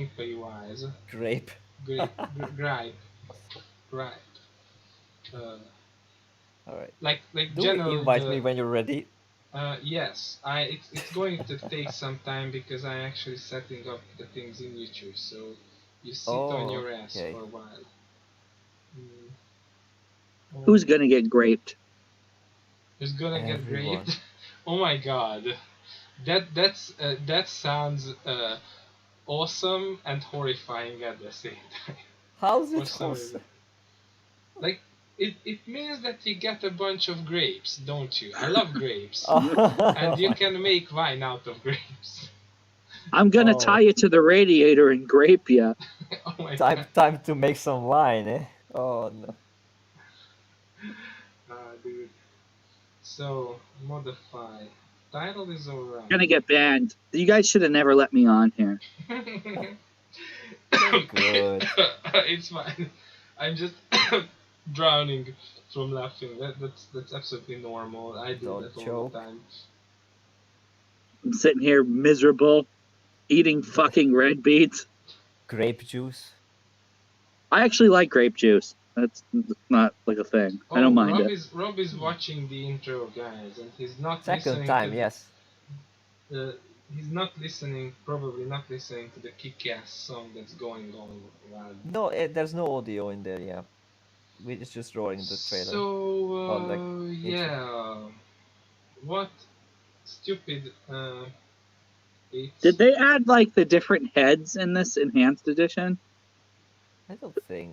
gameplay wise, Grape. gripe, gripe. Uh, All right. like Do generally invite me the when you're ready. yes, it's going to take some time because I'm actually setting up the things in YouTube. So you sit on Oh, your ass okay. for a while. Mm. Who's Oh, gonna get graped? it's gonna get Everyone. great. Oh my god, that sounds awesome and horrifying at the same time. How's For it some awesome? reason, like it means that you get a bunch of grapes, don't you? I love grapes, and you Oh, can make wine out of grapes. I'm gonna oh, tie you to the radiator and grape you. Oh my time god. time to make some wine, eh? Oh no. Dude. So, modify. Title is alright. Gonna get banned. You guys should have never let me on here. You're good. It's fine. I'm just drowning from laughing. That's absolutely normal. I do Don't that all the choke. time. I'm sitting here miserable, eating fucking red beets. Grape juice. I actually like grape juice. That's not like a thing. I don't Oh, mind it. Rob is Hmm. watching the intro, guys, and he's not Second listening to time, yes. he's not listening, probably not listening to the kick-ass song that's going on while. No, there's no audio in there. Yeah, we're just rolling the trailer. Oh, like So, intro. yeah. What stupid it's Did they add like the different heads in this enhanced edition? I don't think.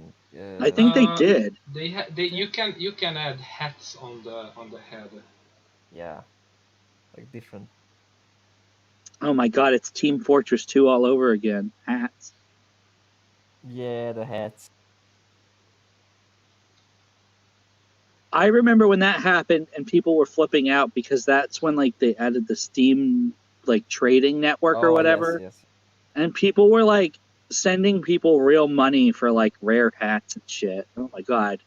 I think they did. they Okay. you can add hats on the head. Yeah, like different. Oh my god, it's Team Fortress 2 all over again. Hats. Yeah, the hats. I remember when that happened and people were flipping out because that's when like they added the Steam like trading network or Oh yes, whatever. yes. And people were like sending people real money for like rare hats and shit. Oh my god.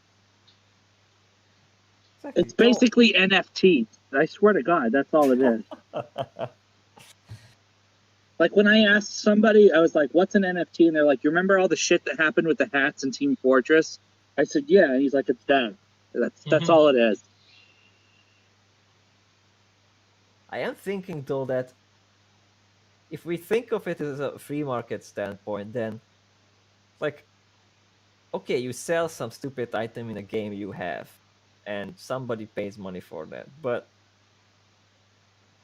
It's Exactly. Go. basically NFT. I swear to God, that's all it is. Like when I asked somebody, I was like, "What's an NFT?" And they're like, "You remember all the shit that happened with the hats in Team Fortress?" I said, "Yeah." And he's like, "It's dead." That's all it is. I am thinking though that if we think of it as a free market standpoint, then like okay, you sell some stupid item in a game you have, and somebody pays money for that. But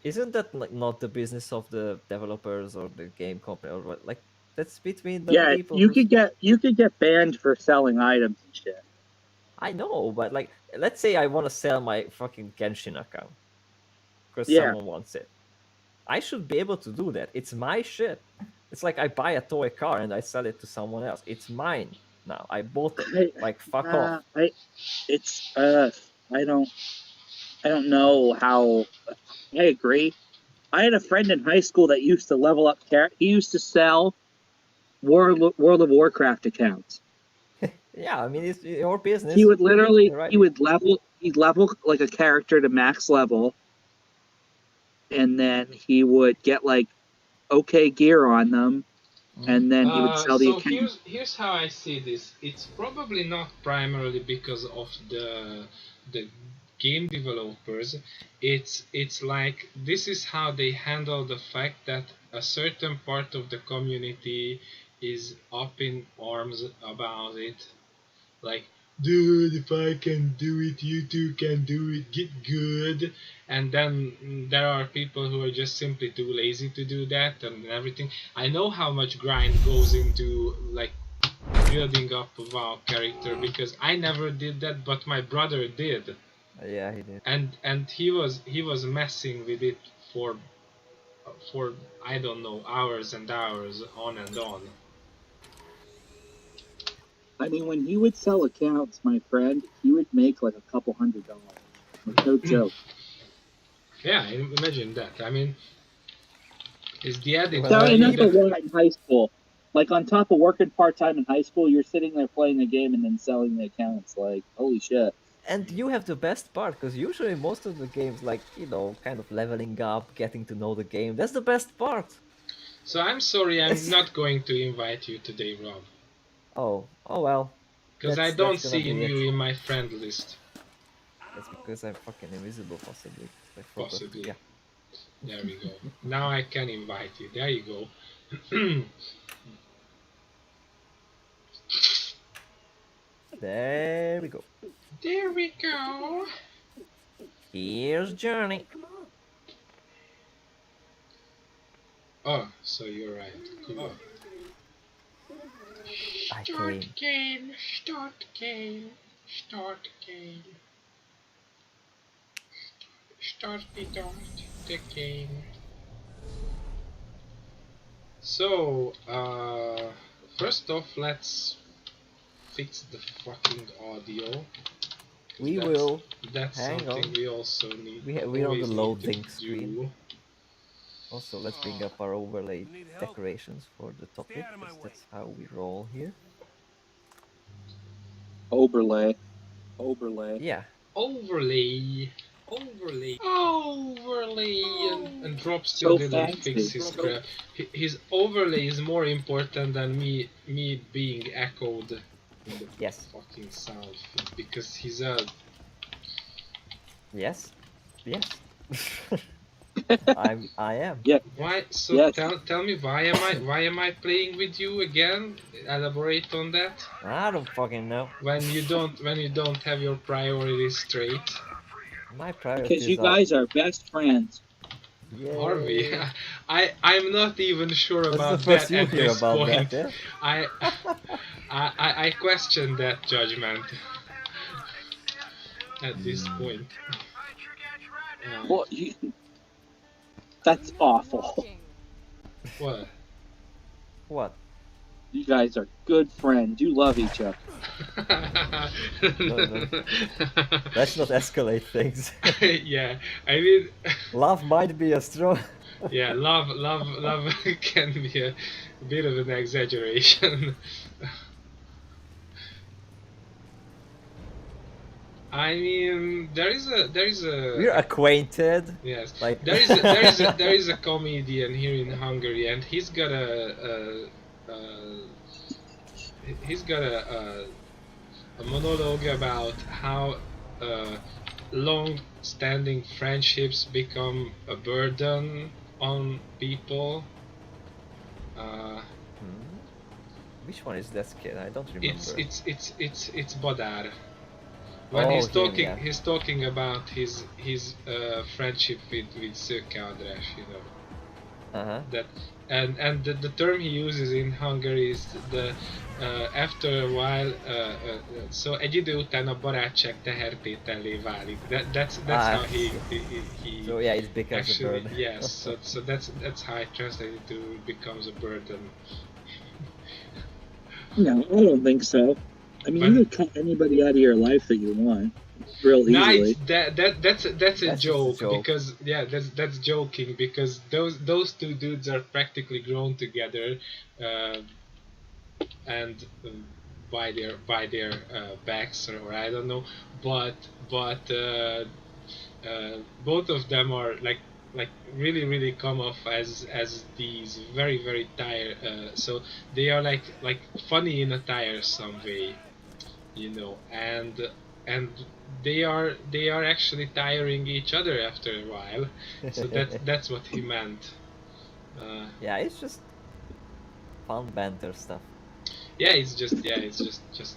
isn't that like not the business of the developers or the game company or what? Like that's between the Yeah, people who's. you could get banned for selling items and shit. I know, but like, let's say I want to sell my fucking Genshin account because Yeah, someone wants it. I should be able to do that. It's my shit. It's like I buy a toy car and I sell it to someone else. It's mine now. I bought it. I, Like fuck off. it's I don't know how. I agree. I had a friend in high school that used to level up. He used to sell World of Warcraft accounts. Yeah, I mean it's your He business. would literally You're right. he'd level like a character to max level, and then he would get like okay gear on them, Mhm. and then he would sell the So account. here's how I see this. It's probably not primarily because of the game developers. It's like this is how they handle the fact that a certain part of the community is up in arms about it. Like, dude, if I can do it, you too can do it. Get good. And then there are people who are just simply too lazy to do that and everything. I know how much grind goes into like building up a WoW character because I never did that, but my brother did, Yeah, he did. and he was messing with it for I don't know hours and hours on and on. I mean, when he would sell accounts, my friend, he would make like a couple $100. Like no joke. Yeah, imagine that. I mean, it's the added Well, And value that's a that lot in high school. Like on top of working part time in high school, you're sitting there playing the game and then selling the accounts. Like holy shit. and you have the best part because usually most of the games, like kind of leveling up, getting to know the game. That's the best part. So I'm sorry, I'm not going to invite you today, Rob. Oh well. Because I That's don't gonna see be it. you in my friend list. That's because I'm fucking invisible, possibly. 'Cause I forgot. Possibly. Yeah. There we go. Now I can invite you. There you go. There we go. There we go. Here's Journey. Oh, so you're right. Cool. I Start came. game. Start game. Start game. Start the game. So, first off, let's fix the fucking audio. We That's, will. That's Hang something on. we also need. We're on the always need to loading do. screen. Also, let's bring up our overlay decorations for the topic, because that's how we roll here. Overlay. Yeah. Overlay, and Drop still So didn't fix fancy. his crap. His overlay is more important than me being echoed in the Yes. fucking sound feed, because he's a Yes. Yes. I am. Yeah. why. So Yes. tell me, why am I playing with you again? Elaborate on that. I don't fucking know. When you don't have your priorities straight. My Because priorities you are. guys are best friends. Are we? Yay. I'm not even sure That's about the first that you at hear this about point. that, yeah? I question that judgment at this point. Well, that's awful. What? What? You guys are good friends. You love each other. No. Let's not escalate things. Yeah, I mean, Love might be a strong. yeah, love can be a bit of an exaggeration. I mean, there is a We're acquainted. yes, Like there is a comedian here in Hungary, and he's got a monologue about how long-standing friendships become a burden on people. Which one is that kid? I don't remember. It's Badar. When Oh, he's him, talking, yeah. he's talking about his friendship with Szőke András, you know. That and the term he uses in Hungary is the after a while so egy idő után a barátság tehertétellé válik. That's how he So yeah, it becomes actually, a burden. yes, so that's how I translate it to becomes a burden. No, I don't think so. I mean, you can cut anybody out of your life that you want, real easily. That's a That's joke, just a joke. because yeah, that's joking, because those two dudes are practically grown together, and by their backs, or I don't know, but both of them are like really come off as these very tired. So they are like funny in a tiresome way, you know, and they are actually tiring each other after a while. So that's what he meant. Yeah, it's just fun banter stuff. Yeah, it's just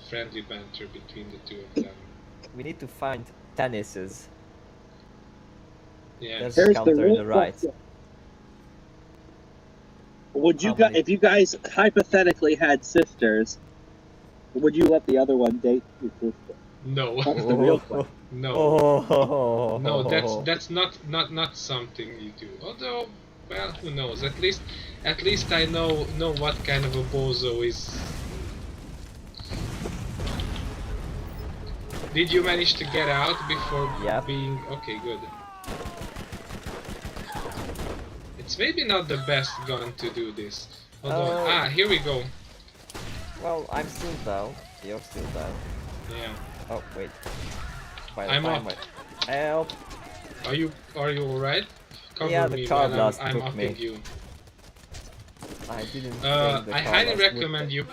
friendly banter between the two of them. We need to find tennises. Yeah. There's a counter in the right. Would you How guys, many? if you guys hypothetically had sisters, would you let the other one date your sister? No. That's the real question. No. Oh. No, that's not something you do. Although, well, who knows? At least I know what kind of a bozo is. Did you manage to get out before Yep. being okay? Good. It's maybe not the best gun to do this. Although, here we go. Well, I'm still down. You're still down. Yeah. Oh wait. By the I'm time up. Help! Are you alright? Cover Yeah, the me car while blast I'm took upping me. you. I didn't think the I car highly was good recommend then. you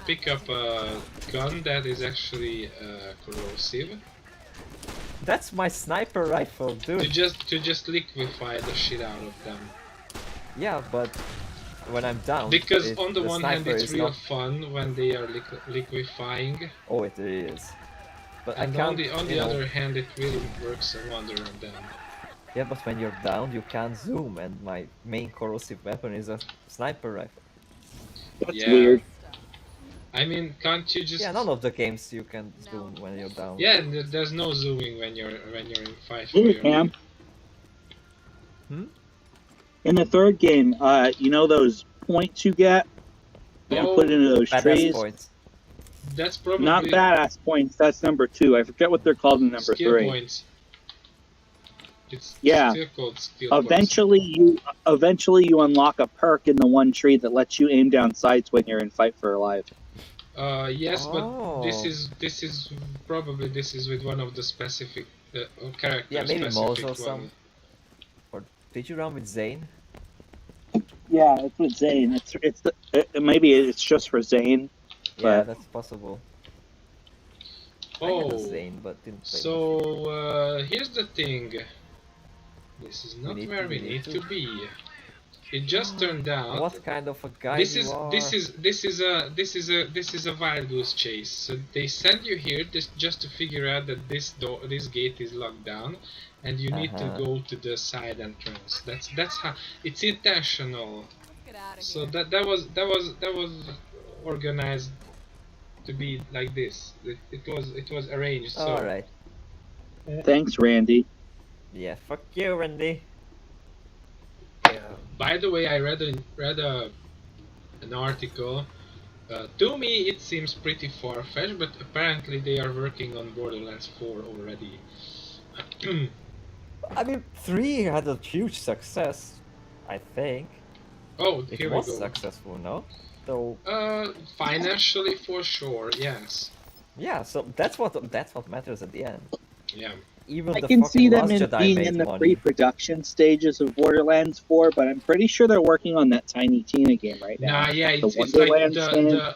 pick up a gun that is actually corrosive. That's my sniper rifle, dude. To just liquefy the shit out of them. Yeah, but when I'm down, Because on the the one hand sniper it's is real not. fun when they are liquefying, Oh, it really is. But I and can't, on the other hand it really works a wonder on them. Yeah, but when you're down, you can't zoom, and my main corrosive weapon is a sniper rifle. That's Yeah. weird. I mean, can't you just... Yeah, none of the games you can zoom when you're down. Yeah, there's no zooming when you're in fight Hey, fire. Cam. Hmm? In the third game, you know those points you get? You can put into those Badass trees. points. That's probably Not badass points. That's number 2. I forget what they're called in number skill 3. points. It's Yeah. still called skill points. Eventually you unlock a perk in the one tree that lets you aim down sights when you're in fight for life. Yes, but this Oh. is probably with one of the specific character Yeah, maybe Moz specific or one. some. Or did you run with Zane? Yeah, it's with Zane. Maybe it's just for Zane. Yeah, But that's possible. I had a Oh, Zane, but didn't play much. so here's the thing. This is not where we need to be. It just turned out What kind of a guy this you is are? this is a wild goose chase. So they send you here just to figure out that this gate is locked down, and you need to go to the side entrance. That's how it's intentional. So that was organized to be like this. It was arranged. So Alright. thanks, Randy. Yeah, fuck you, Randy. by the way, I read an article. To me, it seems pretty far-fetched, but apparently they are working on Borderlands 4 already. I mean, 3 had a huge success, I think. Oh, It here we was go. successful, no? So Financially, for sure, yes. yeah, so that's what matters at the end. Yeah. Even I the can fucking see them Last Jedi being made in the money. pre-production stages of Borderlands 4, but I'm pretty sure they're working on that Tiny Tina game right now. Nah, yeah, The it's like Wonderlands game.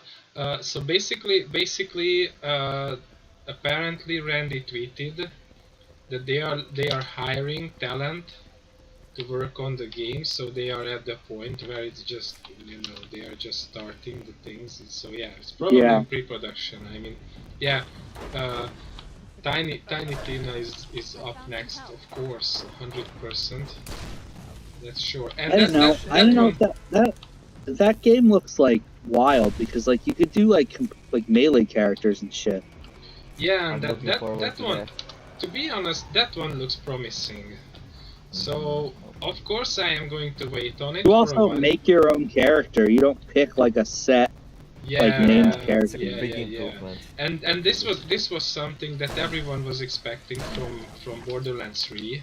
so basically, apparently Randy tweeted that they are hiring talent to work on the game, so they are at the point where it's just, you know, they are just starting the things. So yeah, it's probably in pre-production. I mean, yeah, Tiny Tina is up next, of course, 100%. That's sure. And I don't know. I don't know if that game looks like wild, because like you could do like melee characters and shit. Yeah, I'm that looking forward that to one. that. To be honest, that one looks promising. So of course I am going to wait on it. You for a also while. make your own character. You don't pick like a set like named character. Yeah, Big yeah, yeah. improvement. And this was something that everyone was expecting from Borderlands 3.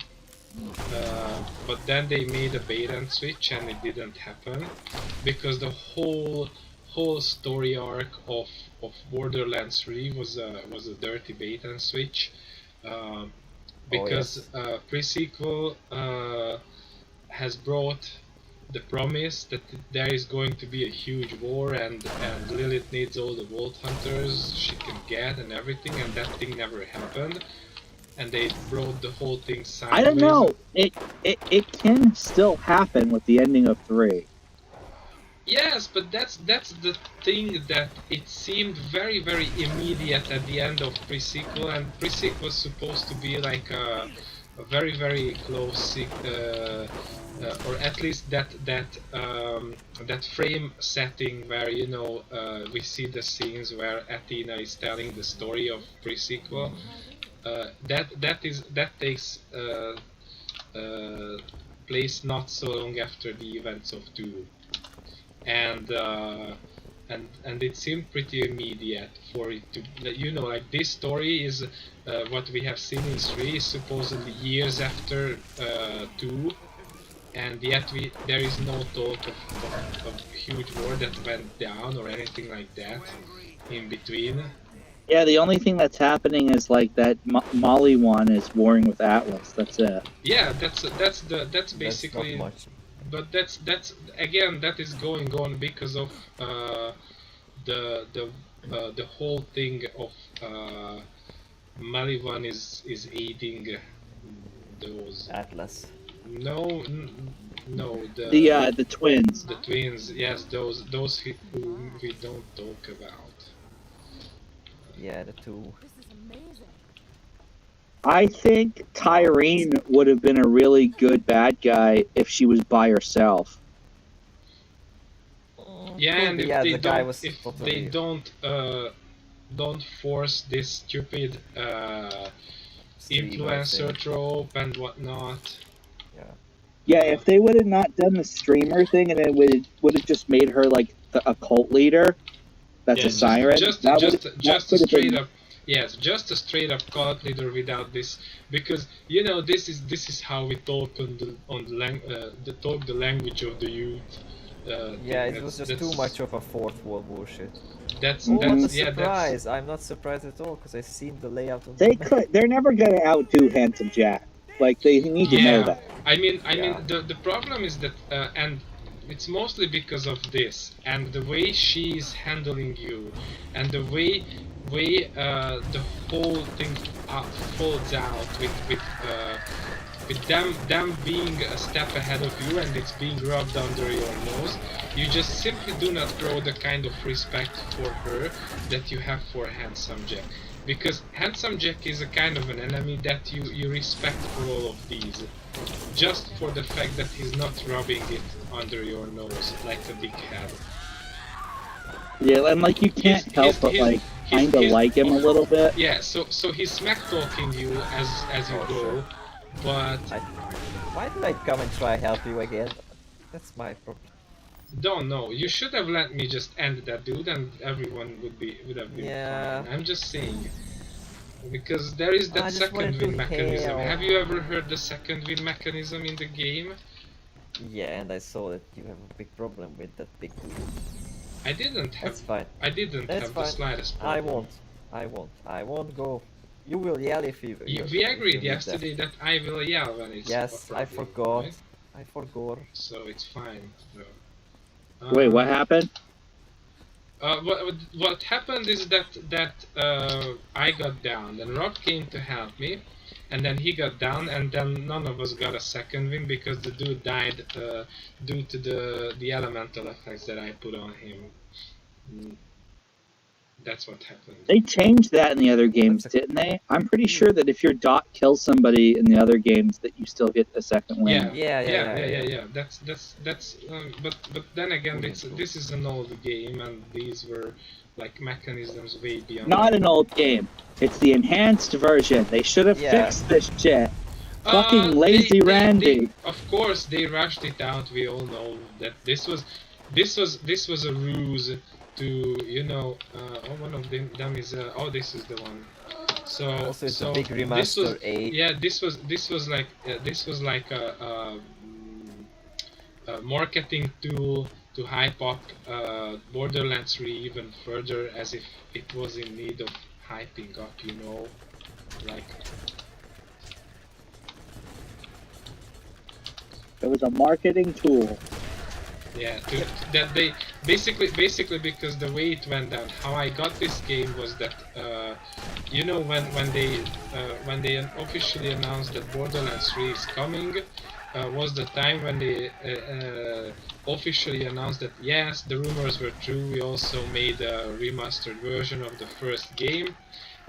But then they made a bait and switch, and it didn't happen because the whole story arc of Borderlands 3 was a dirty bait and switch. Because pre-sequel has brought the promise that there is going to be a huge war, and Lilith needs all the Vault Hunters she can get and everything, and that thing never happened. And they brought the whole thing sideways. I don't know. It can still happen with the ending of 3. Yes, but that's the thing, that it seemed very immediate at the end of pre-sequel, and pre-sequel was supposed to be like a very close, or at least that frame setting where, you know, we see the scenes where Athena is telling the story of pre-sequel. That takes place not so long after the events of 2. And it seemed pretty immediate for it to, you know, like this story is what we have seen in 3 is supposedly years after 2, and yet there is no talk of huge war that went down or anything like that in between. Yeah, the only thing that's happening is like that Molly one is warring with Atlas. That's it. Yeah, that's basically That's not much. that's again, that is going on because of the whole thing of Malivan is aiding those. Atlas. No, no, The twins. the twins. Yes, those whom we don't talk about. Yeah, the two. This is amazing. I think Tyrene would have been a really good bad guy if she was by herself. Yeah, Could and be, if yeah, they the guy don't, was if totally... they don't force this stupid influencer trope and whatnot. Yeah, if they would have not done the streamer thing and it would have just made her like a cult leader, that's Yeah, a siren. Just that a would have straight been, up, yes, just a straight up cult leader without this, because you know this is how we talk on the language of the youth. Yeah, thing. it was just That's- too much of a fourth wall bullshit. That's Oh, what a that's yeah, surprise! I'm not surprised at all because I've seen the layout of they the could. They're never gonna outdo Handsome Jack. Like they need to know that. I mean, Yeah. the problem is that, and it's mostly because of this and the way she's handling you, and the way the whole thing folds out with them being a step ahead of you and it's being rubbed under your nose. You just simply do not grow the kind of respect for her that you have for Handsome Jack. Because Handsome Jack is a kind of an enemy that you respect for all of these. Just for the fact that he's not rubbing it under your nose like a big head. Yeah, and like you can't help but like kind of like him a little bit. Yeah, so he's smack talking you as you go, but Why did I come and try help you again? That's my problem. don't know. You should have let me just end that dude, and everyone would have been Yeah. fine. I'm just saying, because there is I that just second wanted to win mechanism. help. Have you ever heard the second win mechanism in the game? Yeah, and I saw that you have a big problem with that big dude. I didn't have. That's fine. I didn't That's have fine. the slightest problem. I won't go. You will yell if you... We agreed yesterday that I will yell when it's Yes, a I problem, forgot. right? I forgot. So it's fine. though. Wait, what happened? What happened is that I got down, then Rob came to help me, and then he got down, and then none of us got a second win because the dude died due to the elemental effects that I put on him. That's what happened. They changed that in the other games, didn't they? I'm pretty sure that if your dot kills somebody in the other games, that you still get a second win. Yeah. That's but then again, this is an old game, and these were like mechanisms way beyond. Not an old game. It's the enhanced version. They should have fixed this shit. Fucking lazy Randy. Of course, they rushed it out. We all know that this was a ruse to, you know, one of them is this is the one. So Also, it's so a big this remaster was, 8. yeah, this was like a marketing tool to hype up Borderlands 3 even further, as if it was in need of hyping up, you know, like. It was a marketing tool. Yeah, that they basically because the way it went down, how I got this game was that you know, when they officially announced that Borderlands 3 is coming, was the time when they officially announced that yes, the rumors were true. We also made a remastered version of the first game.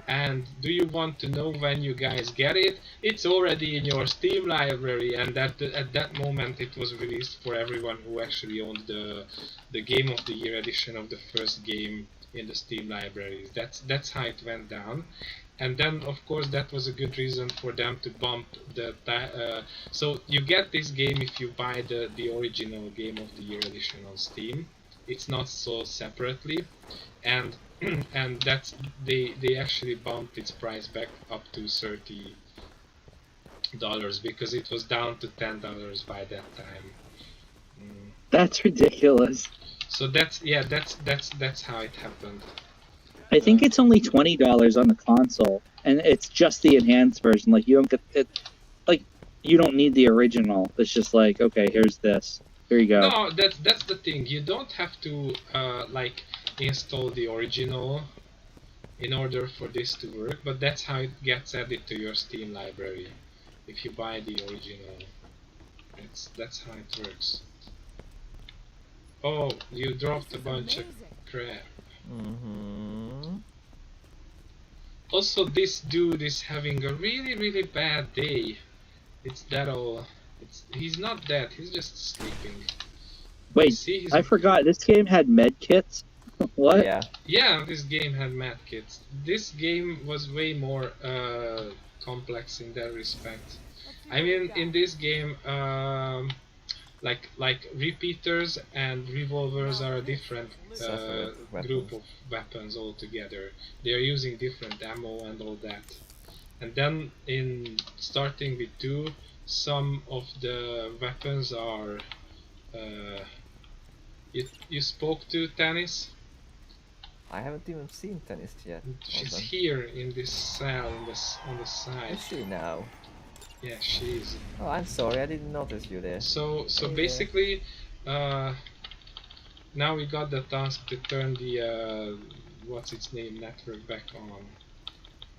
And do you want to know when you guys get it? It's already in your Steam library, and at that moment it was released for everyone who actually owned the Game of the Year edition of the first game in the Steam libraries. That's how it went down. And then of course that was a good reason for them to bump the so you get this game if you buy the original Game of the Year edition on Steam. It's not sold separately, and and that's they actually bumped its price back up to $30 because it was down to $10 by that time. That's ridiculous. So that's how it happened. I think it's only $20 on the console, and it's just the enhanced version. Like you don't get it. Like you don't need the original. It's just like, okay, here's this. There you go. No, that's the thing. You don't have to like install the original in order for this to work, but that's how it gets added to your Steam library. If you buy the original, that's how it works. Oh, you dropped a bunch of crap. Mm-hmm. Also, this dude is having a really bad day. It's that all. He's not dead. He's just sleeping. Wait, See, he's, I forgot. This game had med kits. What? Yeah. yeah, this game had medkits. This game was way more complex in that respect. I mean, in this game, like repeaters and revolvers are a different Separate group weapons. of weapons altogether. They are using different ammo and all that. And then in starting with 2, some of the weapons are. You spoke to Tennis? I haven't even seen Tennis yet. She's Hold on. here in this cell on the side. Is she now? Yeah, she is. Oh, I'm sorry, I didn't notice you there. So Hey basically, now we got the task to turn the what's its name network back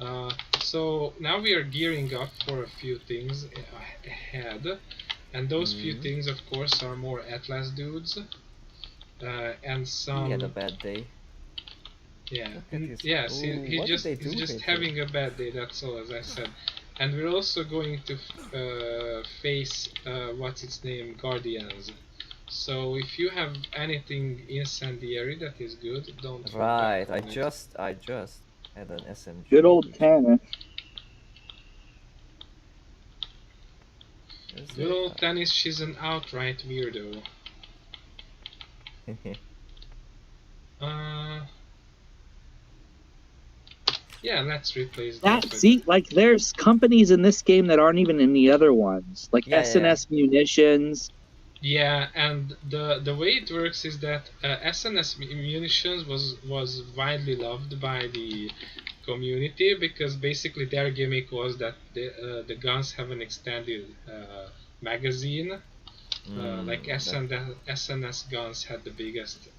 on. So now we are gearing up for a few things ahead, and those few things, of course, are more Atlas dudes, and some. He had a bad day. Yeah, Look at his- yes, Ooh, what did they do he's just with having a bad day. That's all, as I said. And we're also going to face what's its name, Guardians. So if you have anything incendiary that is good, don't hold Right, back I on it. just had an SMG. Good old which- Tannis. is Good it? old Tennis, she's an outright weirdo. Yeah, let's replace That with- see, like there's companies in this game that aren't even in the other ones, like Yeah, SNS Munitions. Yeah, and the way it works is that SNS Munitions was widely loved by the community because basically their gimmick was that the guns have an extended magazine. Like SNS guns had the biggest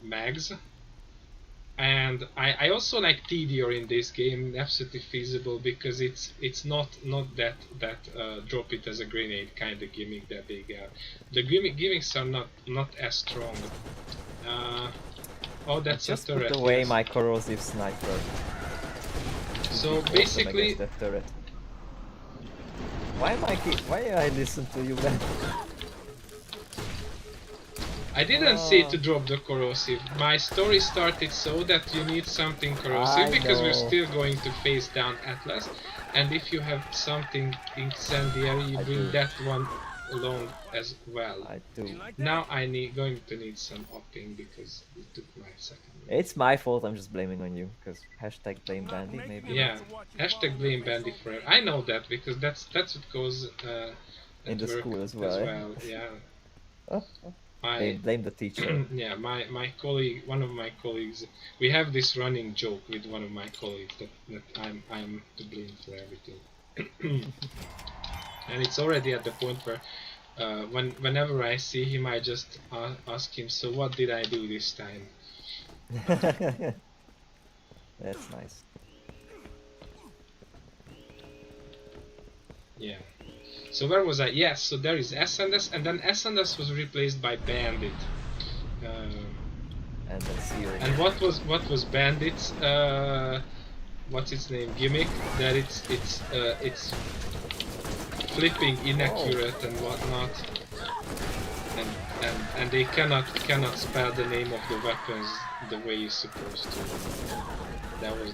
mags. And I also like TDR in this game, absolutely feasible because it's not that drop it as a grenade kind of gimmick that they got. The gimmicks are not as strong. Oh, that's Just a turret. put away yes. my corrosive sniper. So Awesome basically, against that turret. Why I listen to you then? I didn't say to drop the corrosive. My story started so that you need something corrosive I because we're know. still going to face down Atlas, and if you have something incendiary, you I bring do. that one along as well. I do. Now going to need some upping because it took my second. It's my fault, I'm just blaming on you, because hashtag blame Bandy maybe. Yeah, hashtag blame Bandy forever. I know that because that's what goes In at the work school as well, eh? Yeah. Blame the teacher. Yeah, my colleague, one of my colleagues, we have this running joke with one of my colleagues that I'm to blame for everything, and it's already at the point where whenever I see him, I just ask him, so what did I do this time? That's nice. Yeah. So where was I? Yes, so there is SNS, and then SNS was replaced by Bandit. And then Siri. And what was Bandit's what's its name gimmick? That it's flipping inaccurate and whatnot, and they cannot spell the name of the weapons the way you're supposed to. That was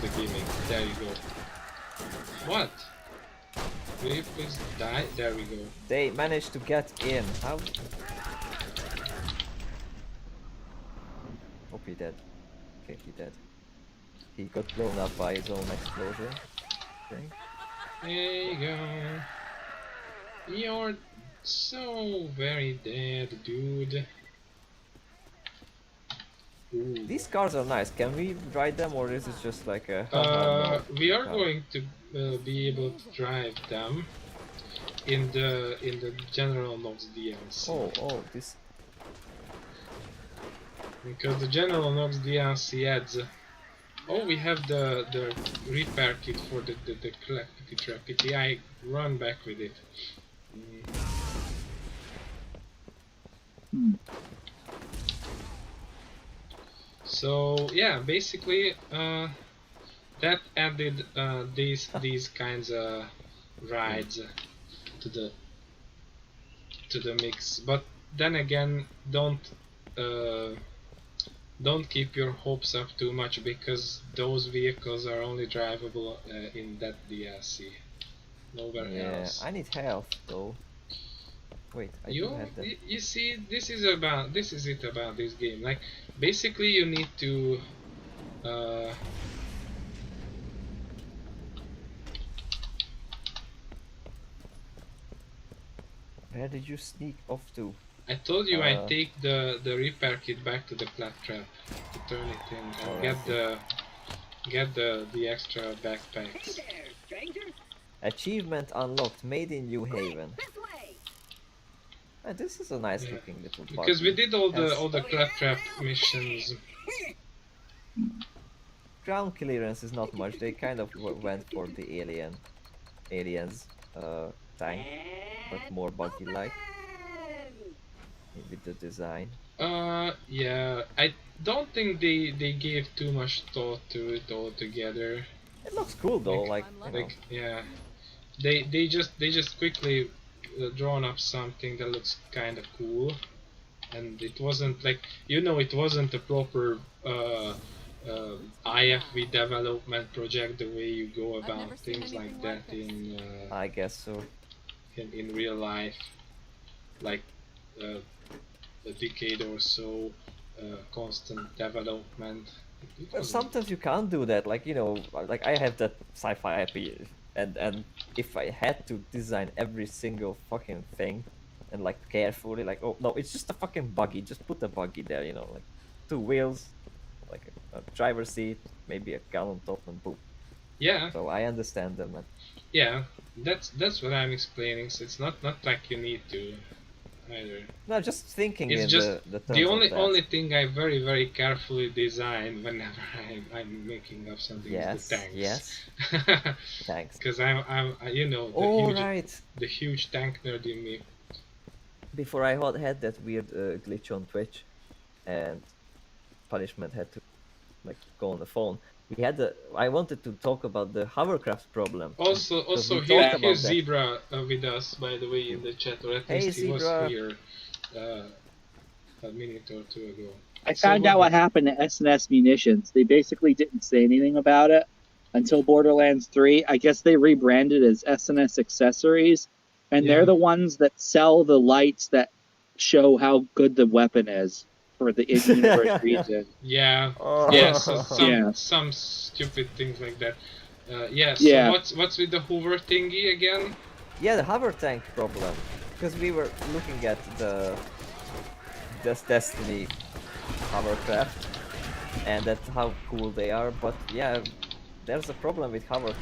the gimmick. There you go. What? Will you please die? There we go. They managed to get in. How? Hope he dead. Okay, he dead. He got blown up by his own explosion. Okay. There you go. You're so very dead, dude. Ooh. These cars are nice. Can we ride them, or is it just like a haha, no? We are car? going to be able to drive them in the General Knox DLC. Oh, this. Because the General Knox DLC adds. Oh, we have the repair kit for the Clappity Trappity. I run back with it. So yeah, basically that added these kinds of rides to the mix. But then again, don't keep your hopes up too much, because those vehicles are only drivable in that DLC. Nowhere else. I need health though. Wait, I do have that. You see, this is it about this game. Like, basically, you need to. Where did you sneak off to? I told you I take the repair kit back to the claptrap to turn it in and get the extra backpacks. Achievement unlocked, made in New Haven. This is a nice looking little buggy. Because we did all the claptrap missions. Ground clearance is not much. They kind of went for the aliens tank, but more buggy like with the design. Yeah, I don't think they gave too much thought to it altogether. It looks cool though, yeah, they just quickly drawn up something that looks kind of cool, and it wasn't like, it wasn't a proper IFV development project the way you go about things like that in I guess so. In real life, like a decade or so constant development. But sometimes you can't do that. Like like I have that sci-fi IP, and if I had to design every single fucking thing, and like carefully, like, oh no, it's just a fucking buggy. Just put a buggy there, like 2 wheels, like a driver's seat, maybe a gun on top, and boom. Yeah. So I understand them. Yeah, that's what I'm explaining. So it's not like you need to either. No, just thinking. It's in just the only thing I very carefully design whenever I'm making up something is the tanks. Yes. Thanks. Because I'm the huge tank nerd in me. Before I had that weird glitch on Twitch, and Punishment had to go on the phone. I wanted to talk about the hovercraft problem. Also here's Zebra with us, by the way, in the chat, or at least he was here a minute or two ago. I found out what happened to S&S Munitions. They basically didn't say anything about it until Borderlands 3. I guess they rebranded as S&S Accessories, and they're the ones that sell the lights that show how good the weapon is for the in-universe reason. Yeah. Some stupid things like that. So what's with the hover thingy again? Yeah, the hover tank problem. Because we were looking at the Destiny hovercraft, and that's how cool they are. But yeah, there's a problem with hover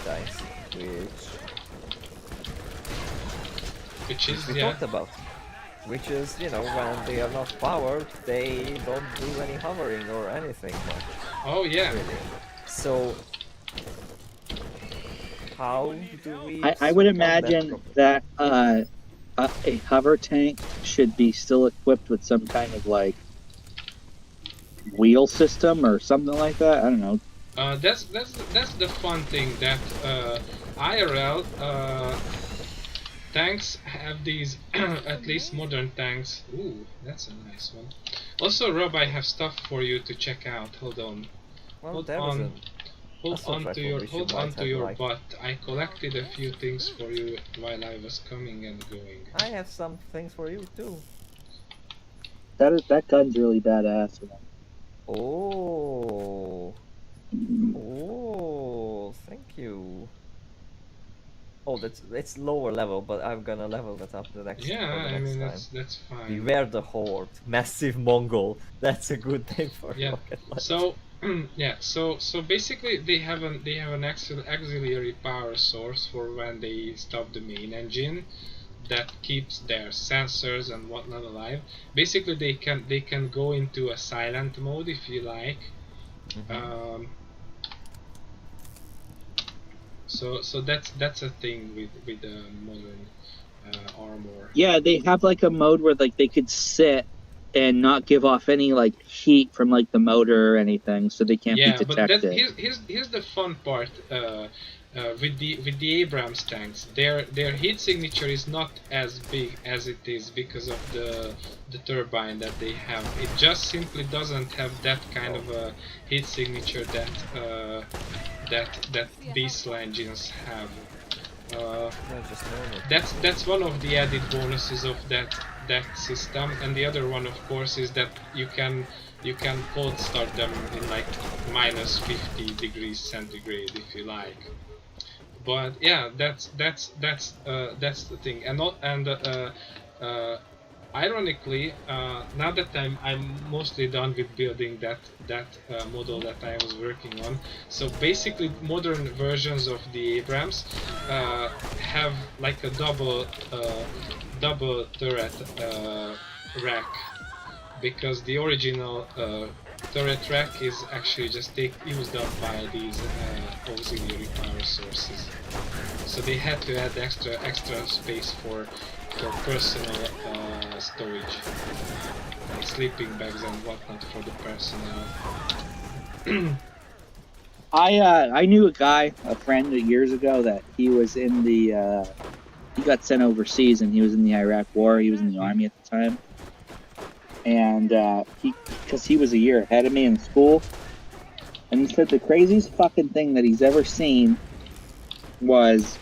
tanks, which we talked about. Which is, when they are not powered, they don't do any hovering or anything much. Oh yeah. Really. So how do we? I would imagine that a hover tank should be still equipped with some kind of like wheel system or something like that. I don't know. That's the fun thing, that IRL tanks have these, at least modern tanks. Ooh, that's a nice one. Also, Rob, I have stuff for you to check out. Hold on. Well, hold on to your butt. I collected a few things for you while I was coming and going. I have some things for you too. That gun's really badass. Oh, thank you. Oh, it's lower level, but I'm gonna level that up the next Yeah, for the I next mean time. that's fine. Beware the Horde, massive Mongol. That's a good name for Yeah. rocket launcher. So yeah. So basically they have an auxiliary power source for when they stop the main engine that keeps their sensors and whatnot alive. Basically they can go into a silent mode if you like. Um, so that's a thing with the modern armor. Yeah, they have like a mode where like they could sit and not give off any like heat from like the motor or anything, so they can't be Yeah, but that detected. here's the fun part with the Abrams tanks. Their heat signature is not as big as it is because of the turbine that they have. It just simply doesn't have that kind of a heat signature that diesel engines have. Just normal. That's one of the added bonuses of that system, and the other one, of course, is that you can cold start them in like minus 50 degrees centigrade if you like. But yeah, that's the thing, uh, ironically, now that I'm mostly done with building that model that I was working on, so basically modern versions of the Abrams have like a double turret rack, because the original turret rack is actually just used up by these auxiliary power sources. So they had to add extra space for personal storage, like sleeping bags and whatnot for the personnel. I knew a guy, a friend years ago, that he was in the he got sent overseas and he was in the Iraq War. He was in the army at the time, and because he was a year ahead of me in school, and he said the craziest fucking thing that he's ever seen was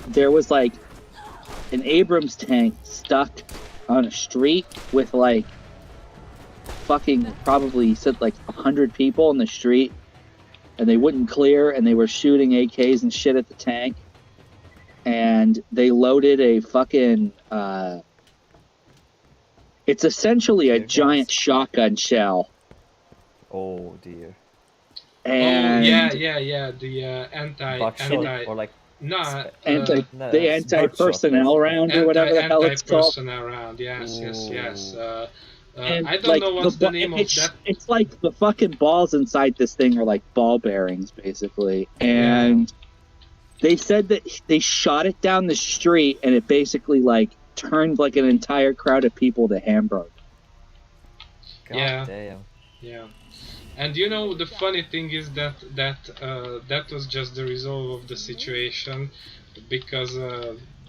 there was like an Abrams tank stuck on a street with like fucking probably, he said, like 100 people in the street, and they wouldn't clear, and they were shooting AKs and shit at the tank, and they loaded a fucking it's essentially a giant shotgun shell. Oh dear. And yeah, the anti or like no the anti-personnel round or whatever the hell it's called. Anti-personnel round, yes. And I don't like know what's the name of that. It's like the fucking balls inside this thing are like ball bearings, basically. And they said that they shot it down the street, and it basically like turned like an entire crowd of people to hamburger. God damn. Yeah. And you know, the funny thing is that was just the result of the situation, because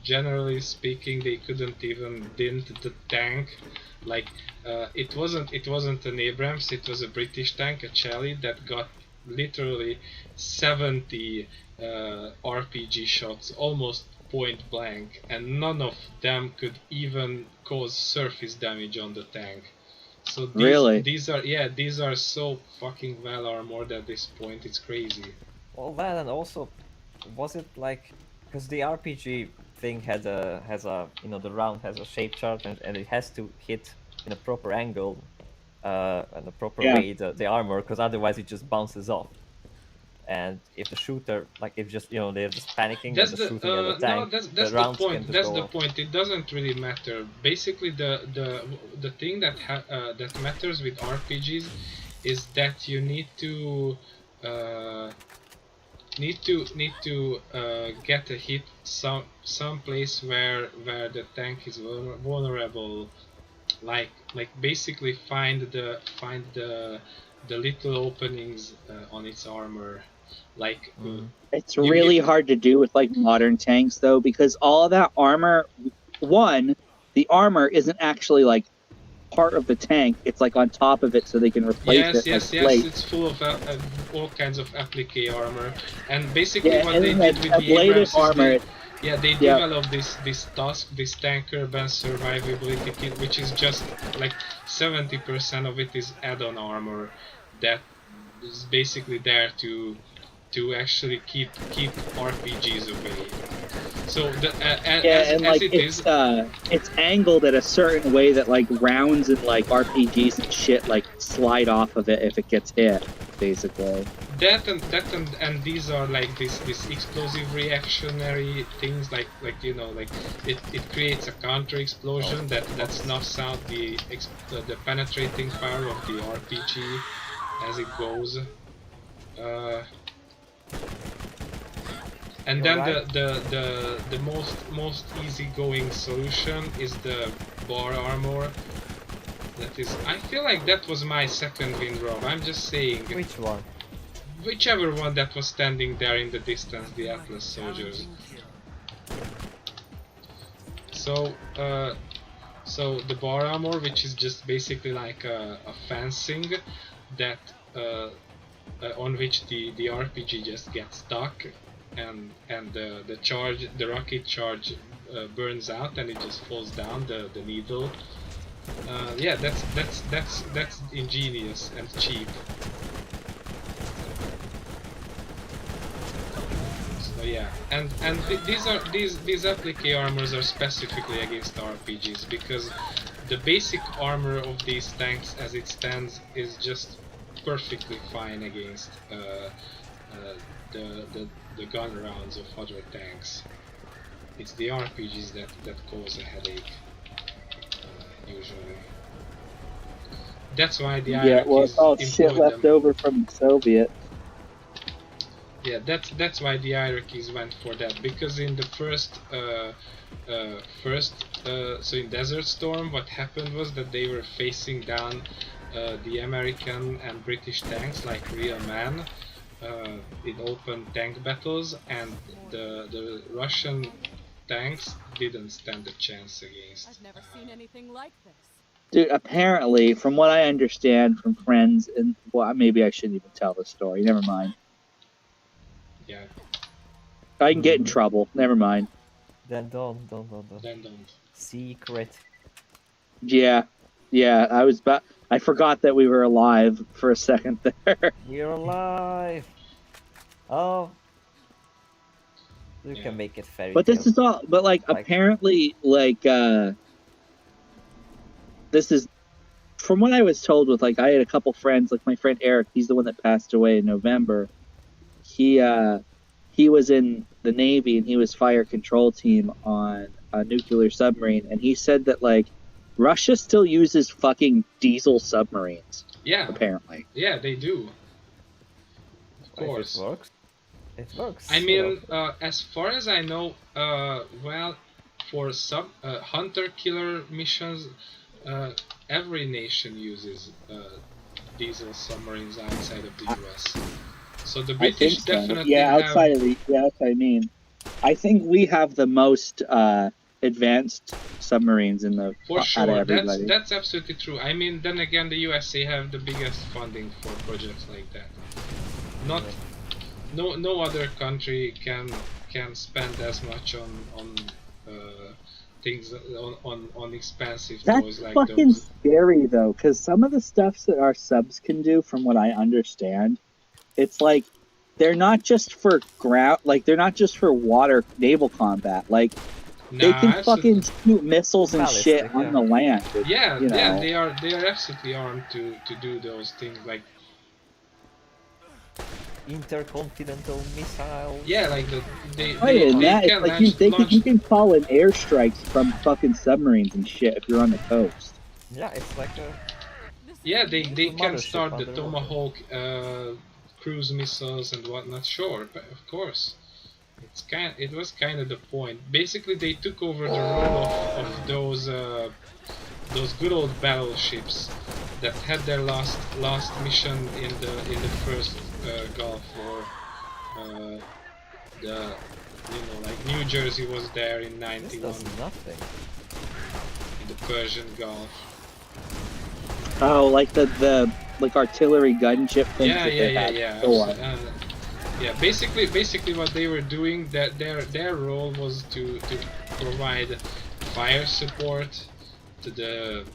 generally speaking, they couldn't even dent the tank. Like it wasn't an Abrams, it was a British tank, a Chelly, that got literally 70 RPG shots, almost point blank, and none of them could even cause surface damage on the tank. So these are so fucking well armored at this point. It's crazy. Well, that, and also, was it like, because the RPG thing has a the round has a shape chart, and it has to hit in a proper angle, and a proper way the armor, because otherwise it just bounces off. And if the shooter, like if just they're just panicking and just shooting at the tank, that's the rounds the point. can just That's go the off. point. It doesn't really matter. Basically, the thing that matters with RPGs is that you need to get a hit some place where the tank is vulnerable. Like basically find the little openings on its armor. Like it's really hard to do with like modern tanks though, because all of that armor, the armor isn't actually like part of the tank, it's like on top of it so they can replace it. Yes, it's full of all kinds of applique armor, and basically what they did with the Abrams armor. They developed this tank urban survivability kit, which is just like 70% of it is add-on armor that is basically there to to actually keep RPGs away. So it's angled at a certain way that like rounds and like RPGs and shit like slide off of it if it gets hit, basically. And these are like this explosive reactionary things, like you know, like it creates a counter explosion that snuffs out the penetrating power of the RPG as it goes. And then the most easygoing solution is the bar armor. That is, I feel like that was my second win, Rob. I'm just saying. Which one? Whichever one that was standing there in the distance, the Atlas soldiers. So, so the bar armor, which is just basically like a fencing that on which the RPG just gets stuck, and the rocket charge burns out and it just falls down the needle. Yeah, that's ingenious and cheap. So yeah, and these applique armors are specifically against RPGs, because the basic armor of these tanks as it stands is just perfectly fine against the gun rounds of other tanks. It's the RPGs that cause a headache, usually. That's why the it's all shit left over from the Soviet. Yeah, that's why the Iraqis went for that, because in the first so in Desert Storm, what happened was that they were facing down the American and British tanks like real men in open tank battles, and the Russian tanks didn't stand a chance against. I've never seen anything like this. Dude, apparently, from what I understand from friends, and well, maybe I shouldn't even tell the story. Never mind. Yeah. I can get in trouble. Never mind. Then don't. Then don't. Secret. Yeah. I forgot that we were alive for a second there. You're alive. Oh. You can make it fairy But tale. this is all. But like apparently, like this is, from what I was told. With like, I had a couple friends. Like my friend Eric, he's the one that passed away in November. He was in the Navy and he was fire control team on a nuclear submarine, and he said that like Russia still uses fucking diesel submarines. Yeah. Apparently. Yeah, they do. Of course. It works. It works. I mean, as far as I know, well, for hunter killer missions, every nation uses diesel submarines outside of the US. So the British definitely outside of the that's what I mean. I think we have the most advanced submarines in the for sure. Out of everybody. That's absolutely true. I mean, then again, the USA have the biggest funding for projects like that. No other country can spend as much on things on expensive toys like those. That's fucking scary though, because some of the stuff that our subs can do, from what I understand, it's like they're not just for ground, like they're not just for water naval combat. Like they can fucking shoot missiles and shit on the land. Yeah, they are absolutely armed to do those things, like intercontinental missiles. Yeah, like you can call in airstrikes from fucking submarines and shit if you're on the coast. Yeah, it's like a. Yeah, they can start the Tomahawk cruise missiles and whatnot. Sure, but of course, it was kind of the point. Basically, they took over the role of those good old battleships that had their last mission in the first Gulf War. Like New Jersey was there in '91. This does nothing. In the Persian Gulf. Oh, like the artillery gunship things. Yeah. Basically, what they were doing, that their role was to provide fire support to the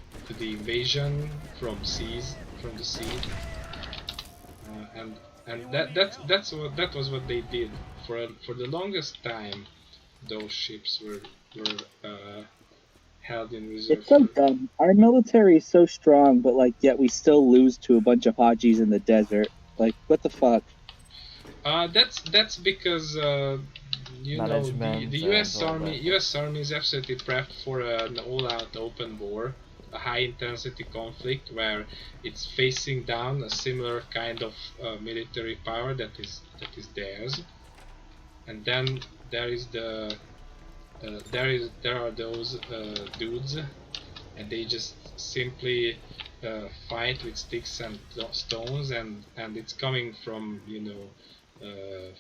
invasion from the sea, And that was what they did for the longest time. Those ships were held in reserve It's so for. dumb. Our military is so strong, but like yet we still lose to a bunch of Hajis in the desert. Like what the fuck? That's because you know the Management and U.S. all Army that. U.S. Army is absolutely prepped for an all-out open war, a high-intensity conflict where it's facing down a similar kind of military power that is theirs, and then there is there are those dudes, and they just simply fight with sticks and stones, and it's coming from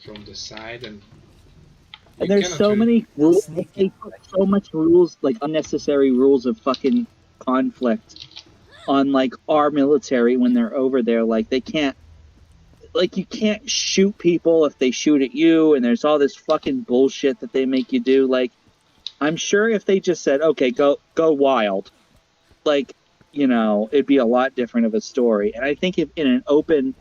from the side, and And you there's cannot so really. many rules. Sneaky. They put so much rules, like unnecessary rules of fucking conflict on like our military when they're over there. Like they can't, like you can't shoot people if they shoot at you, and there's all this fucking bullshit that they make you do. Like I'm sure if they just said, okay, go wild, like it'd be a lot different of a story. And I think if in an open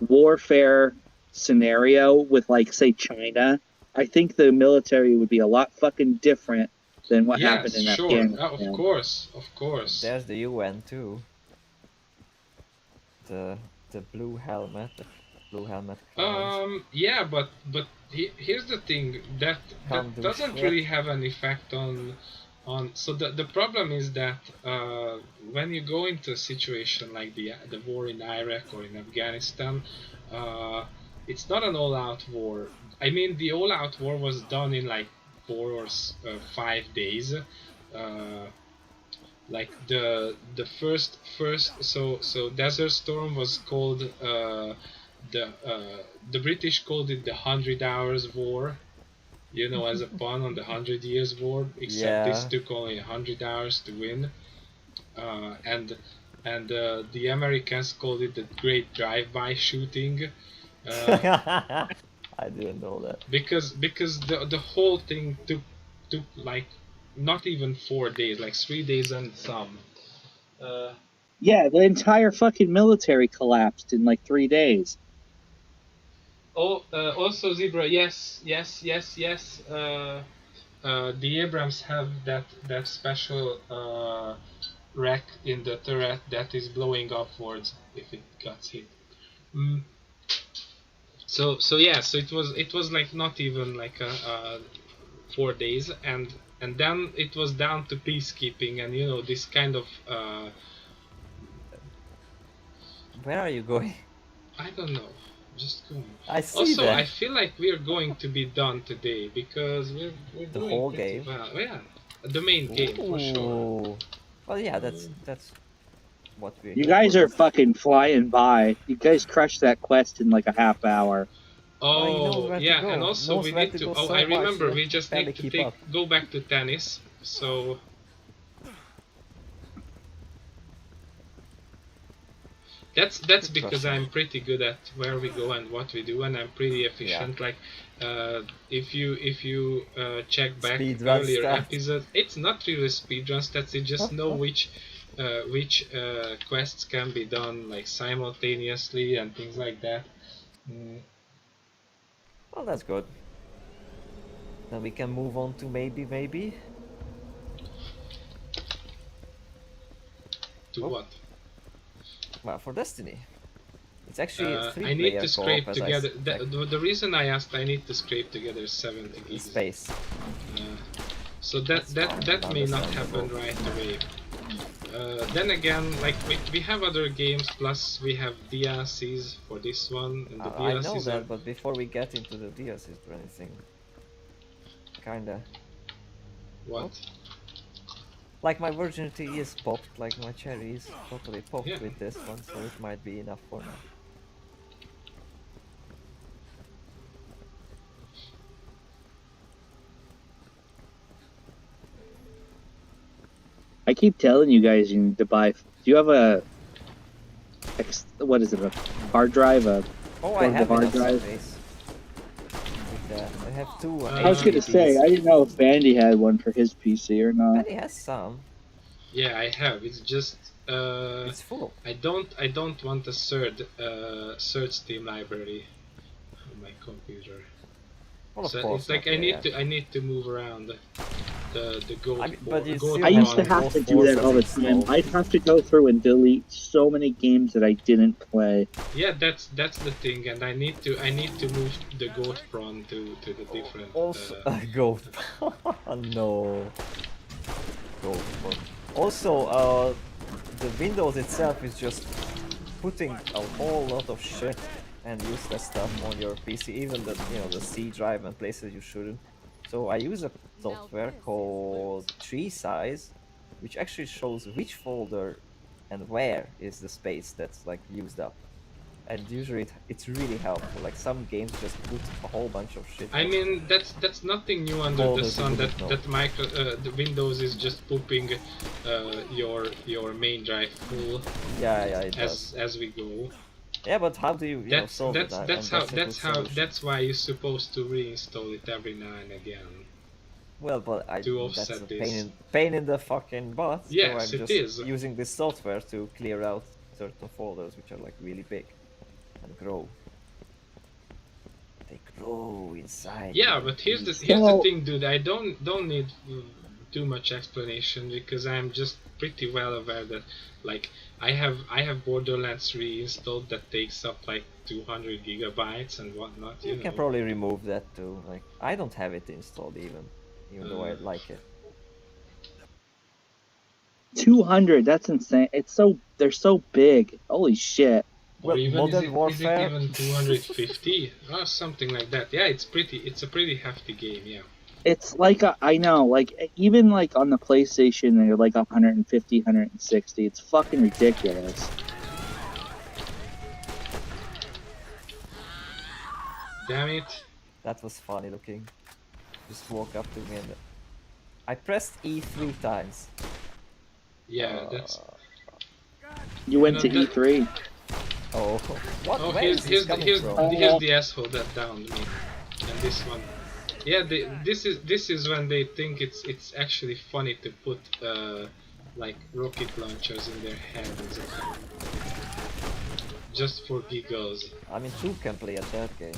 warfare scenario with like say China, I think the military would be a lot fucking different than what happened Yes, in sure, of Afghanistan. course, of course. There's the UN too. The blue helmet, clowns. Yeah, but here's the thing that Can't do doesn't shit. really have an effect on. So the problem is that when you go into a situation like the war in Iraq or in Afghanistan, uh, it's not an all-out war. I mean, the all-out war was done in like 4 or 5 days. Like the first so Desert Storm was called the British called it the 100 Hours War, as a pun on the 100 Years War, except this Yeah. took only 100 hours to win. And the Americans called it the Great Drive-By Shooting, I didn't know that. because the whole thing took like not even 4 days, like 3 days and some. Yeah, the entire fucking military collapsed in like 3 days. Oh, also Zebra, yes, yes, yes, yes. The Abrams have that special rack in the turret that is blowing upwards if it gets hit. Mm. So yeah, so it was like not even like 4 days, and then it was down to peacekeeping, and this kind of Where are you going? I don't know, just going. I see Also, that. I feel like we're going to be done today because we're The doing whole pretty game? well. Yeah, the main game for sure. Ooh. Well, yeah, that's what we're You here guys for. are fucking flying by. You guys crushed that quest in like a half hour. Well, he knows Oh where to yeah, go. and also Knows we where need to to. go Oh, so I much remember. that We he just barely need to keep up. go back to tennis. So that's Good because question. I'm pretty good at where we go and what we do, and I'm pretty efficient. Like, if you check back Speedrun earlier stats. episodes, it's not really speedrun stats. You just know which quests can be done like simultaneously and things like that. Mm. Well, that's good. Then we can move on to maybe. To Oh. what? Well, for Destiny. It's actually I three-player need to co-op, scrape as together. I checked. The reason I asked, I need to scrape together 70 gigs. Space. So That's fine, that may not happen understandable. right away. Then again, like we have other games, plus we have DLCs for this one, and the I know DLCs that, are. but before we get into the DLCs or anything, kinda. What? Like my virginity is popped, like my cherry is totally popped Yeah. with this one, so it might be enough for now. I keep telling you guys you need to buy. Do you have what is it? A hard drive? Oh, I have hard enough drive. space. With that. I have two I was gonna say, I HDDs. didn't know if Andy had one for his PC or not. And he has some. Yeah, I have. It's just It's full. I don't want a third Steam library on my computer. Well, of So course it's like not. Yeah, yeah. I need to move around the goat I mean, but you goat still I have used to the prawn. have Ghost to do that Forces all the time. installed. I'd have to go through and delete so many games that I didn't play. Yeah, that's the thing, and I need to move the goat prawn to the different. Also, Ghost. No. Ghost Force. Also, the Windows itself is just putting a whole lot of shit and useless stuff on your PC, even the the C drive and places you shouldn't. So I use a software called Tree Size, which actually shows which folder and where is the space that's like used up. And usually it's really helpful. Like some games just put a whole bunch of shit. I on mean, that's nothing new under the folders you sun. wouldn't know. The Windows is just pooping your main drive full Yeah, yeah, it does. as we go. Yeah, but how do you That's solve it? And that's a good solution. that's why you're supposed to reinstall it every now and again Well, but to that's a offset this. pain in the fucking butt. So Yes, I'm it just is. using this software to clear out certain folders which are like really big and grow. They grow inside. Yeah, your but here's the So- thing, dude. I don't need too much explanation because I'm just pretty well aware that like I have Borderlands 3 installed that takes up like 200 gigabytes and whatnot. You You can know. probably remove that too. Like I don't have it installed even though I like it. 200, that's insane. They're so big. Holy shit. Or Well, even Modern is Warfare. it even 250 or something like that? Yeah, it's a pretty hefty game. Yeah. It's like I know, like even like on the PlayStation they're like 150, 160. It's fucking ridiculous. Damn it. That was funny looking. Just walk up to me and I pressed E 3 times. Yeah, that's. You went to that- E3. Oh, what? Oh, Where is this coming from? here's the asshole that downed me, and this one. Yeah, this is when they think it's actually funny to put like rocket launchers in their hands, just for giggles. I mean, two can play at that game.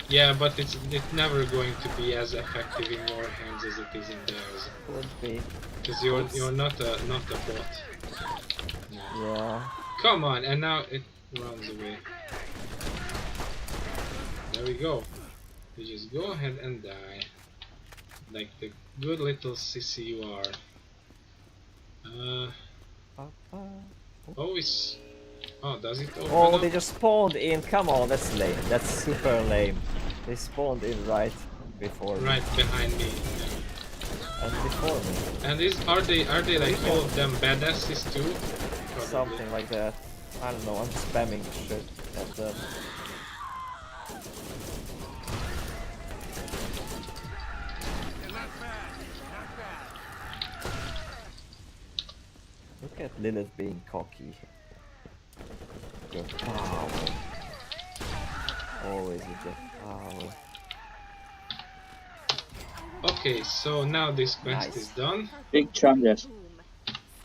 Yeah, but it's never going to be as effective in your hands as it is in theirs, Could be. because you're not a bot. Yeah. Come on, and now it runs away. There we go. You just go ahead and die, like the good little sissy you are. Oh, it's. Oh, does it open Oh, up? they just spawned in. Come on, that's lame. That's super lame. They spawned in right before me. Right behind me. Yeah. And before me. And are they like all of them badasses too? Probably. Something like that. I don't know, I'm spamming shit at them. Look at Lilith being cocky. Your power. Always with your power. Okay, so now this quest Nice. is done. Big Chungus.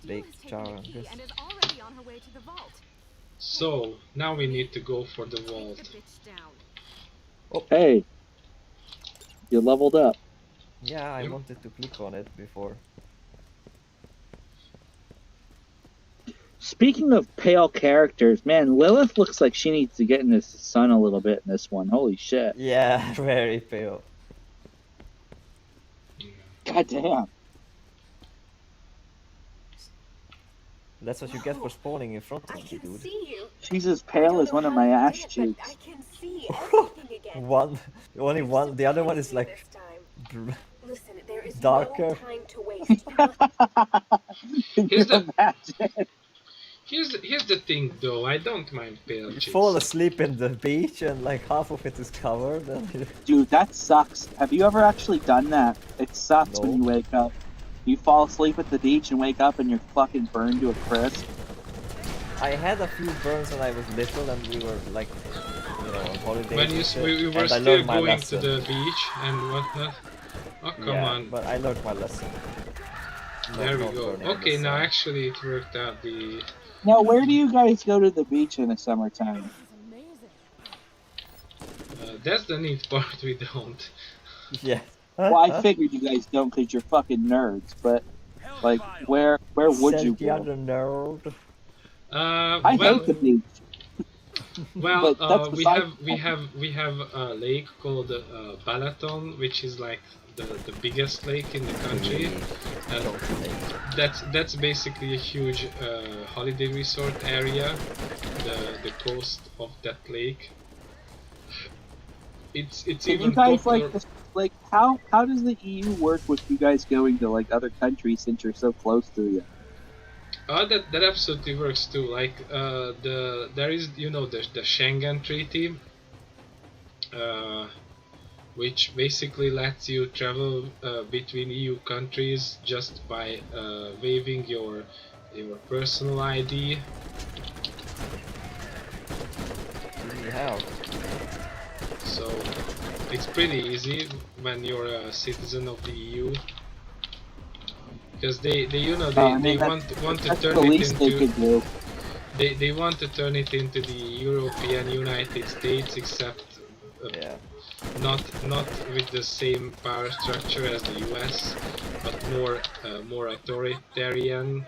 Big Chungus. And is already on her way to the vault. So now we need to go for the Take vault. the bitch down. Hey. You leveled up. Yeah, I Yep. wanted to click on it before. Speaking of pale characters, man, Lilith looks like she needs to get in the sun a little bit in this one. Holy shit. Yeah, very pale. God damn. That's what you get for spawning in front I of me, can dude. see you. She's as I pale don't as know one of how my you ass did it, but cheeks. I can see everything again. One, only one. The other one is like This time. Listen, there is darker. no time to waste. Here's the- Imagine. Here's the thing though, I don't mind pale you chicks. fall asleep in the beach and like half of it is covered. And Dude, that sucks. Have you ever actually done that? It sucks when No. you wake up. You fall asleep at the beach and wake up and you're fucking burned to a crisp. I had a few burns when I was little, and we were like, on holidays. When and shit, we were and I still learned my going to lesson. the beach and whatnot. Oh come Yeah, on. but I learned my lesson. There we not go. burning in the Okay, now sun. actually it worked out. The Now, where do you guys go to the beach in the summertime? that's the neat part. We don't. Yeah. Well, I figured you guys don't because you're fucking nerds. But like, where would you Says the go? other nerd. I Well, hate the beach. well, But that's we beside have a lake called Balaton, which is like the biggest lake in the country, and that's basically a huge holiday resort area. The coast of that lake. It's Can even you guys popular. like how does the EU work with you guys going to like other countries since you're so close to you? That absolutely works too. Like there is the Schengen Treaty, uh, which basically lets you travel between EU countries just by waving your personal ID. Yeah. So it's pretty easy when you're a citizen of the EU, because they I mean, want to that's turn the it least they into could do. they want to turn it into the European United States, except Yeah. not with the same power structure as the US, but more authoritarian.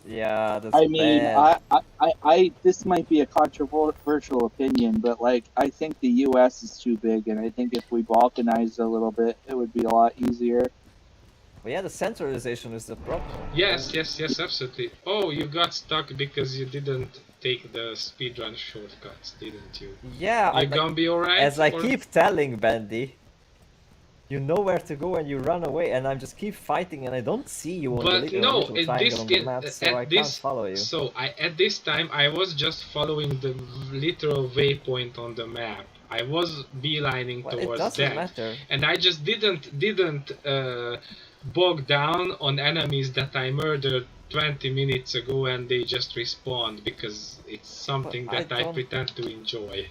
Yeah, that's I mean, bad. this might be a controversial opinion, but like, I think the U.S. is too big, and I think if we balkanized a little bit, it would be a lot easier. But yeah, the centralization is the problem. Yes, absolutely. Oh, you got stuck because you didn't take the speedrun shortcuts, didn't you? Yeah, You gonna be alright? as I or- keep telling Bendy, you know where to go and you run away, and I just keep fighting and I don't see you on the But no, little triangle on the map, so I can't follow you. So at this time I was just following the literal waypoint on the map. I was beelining Well, it towards doesn't that, matter. and I just didn't bog down on enemies that I murdered 20 minutes ago, and they just respawned because it's something But I that I don't- pretend to enjoy.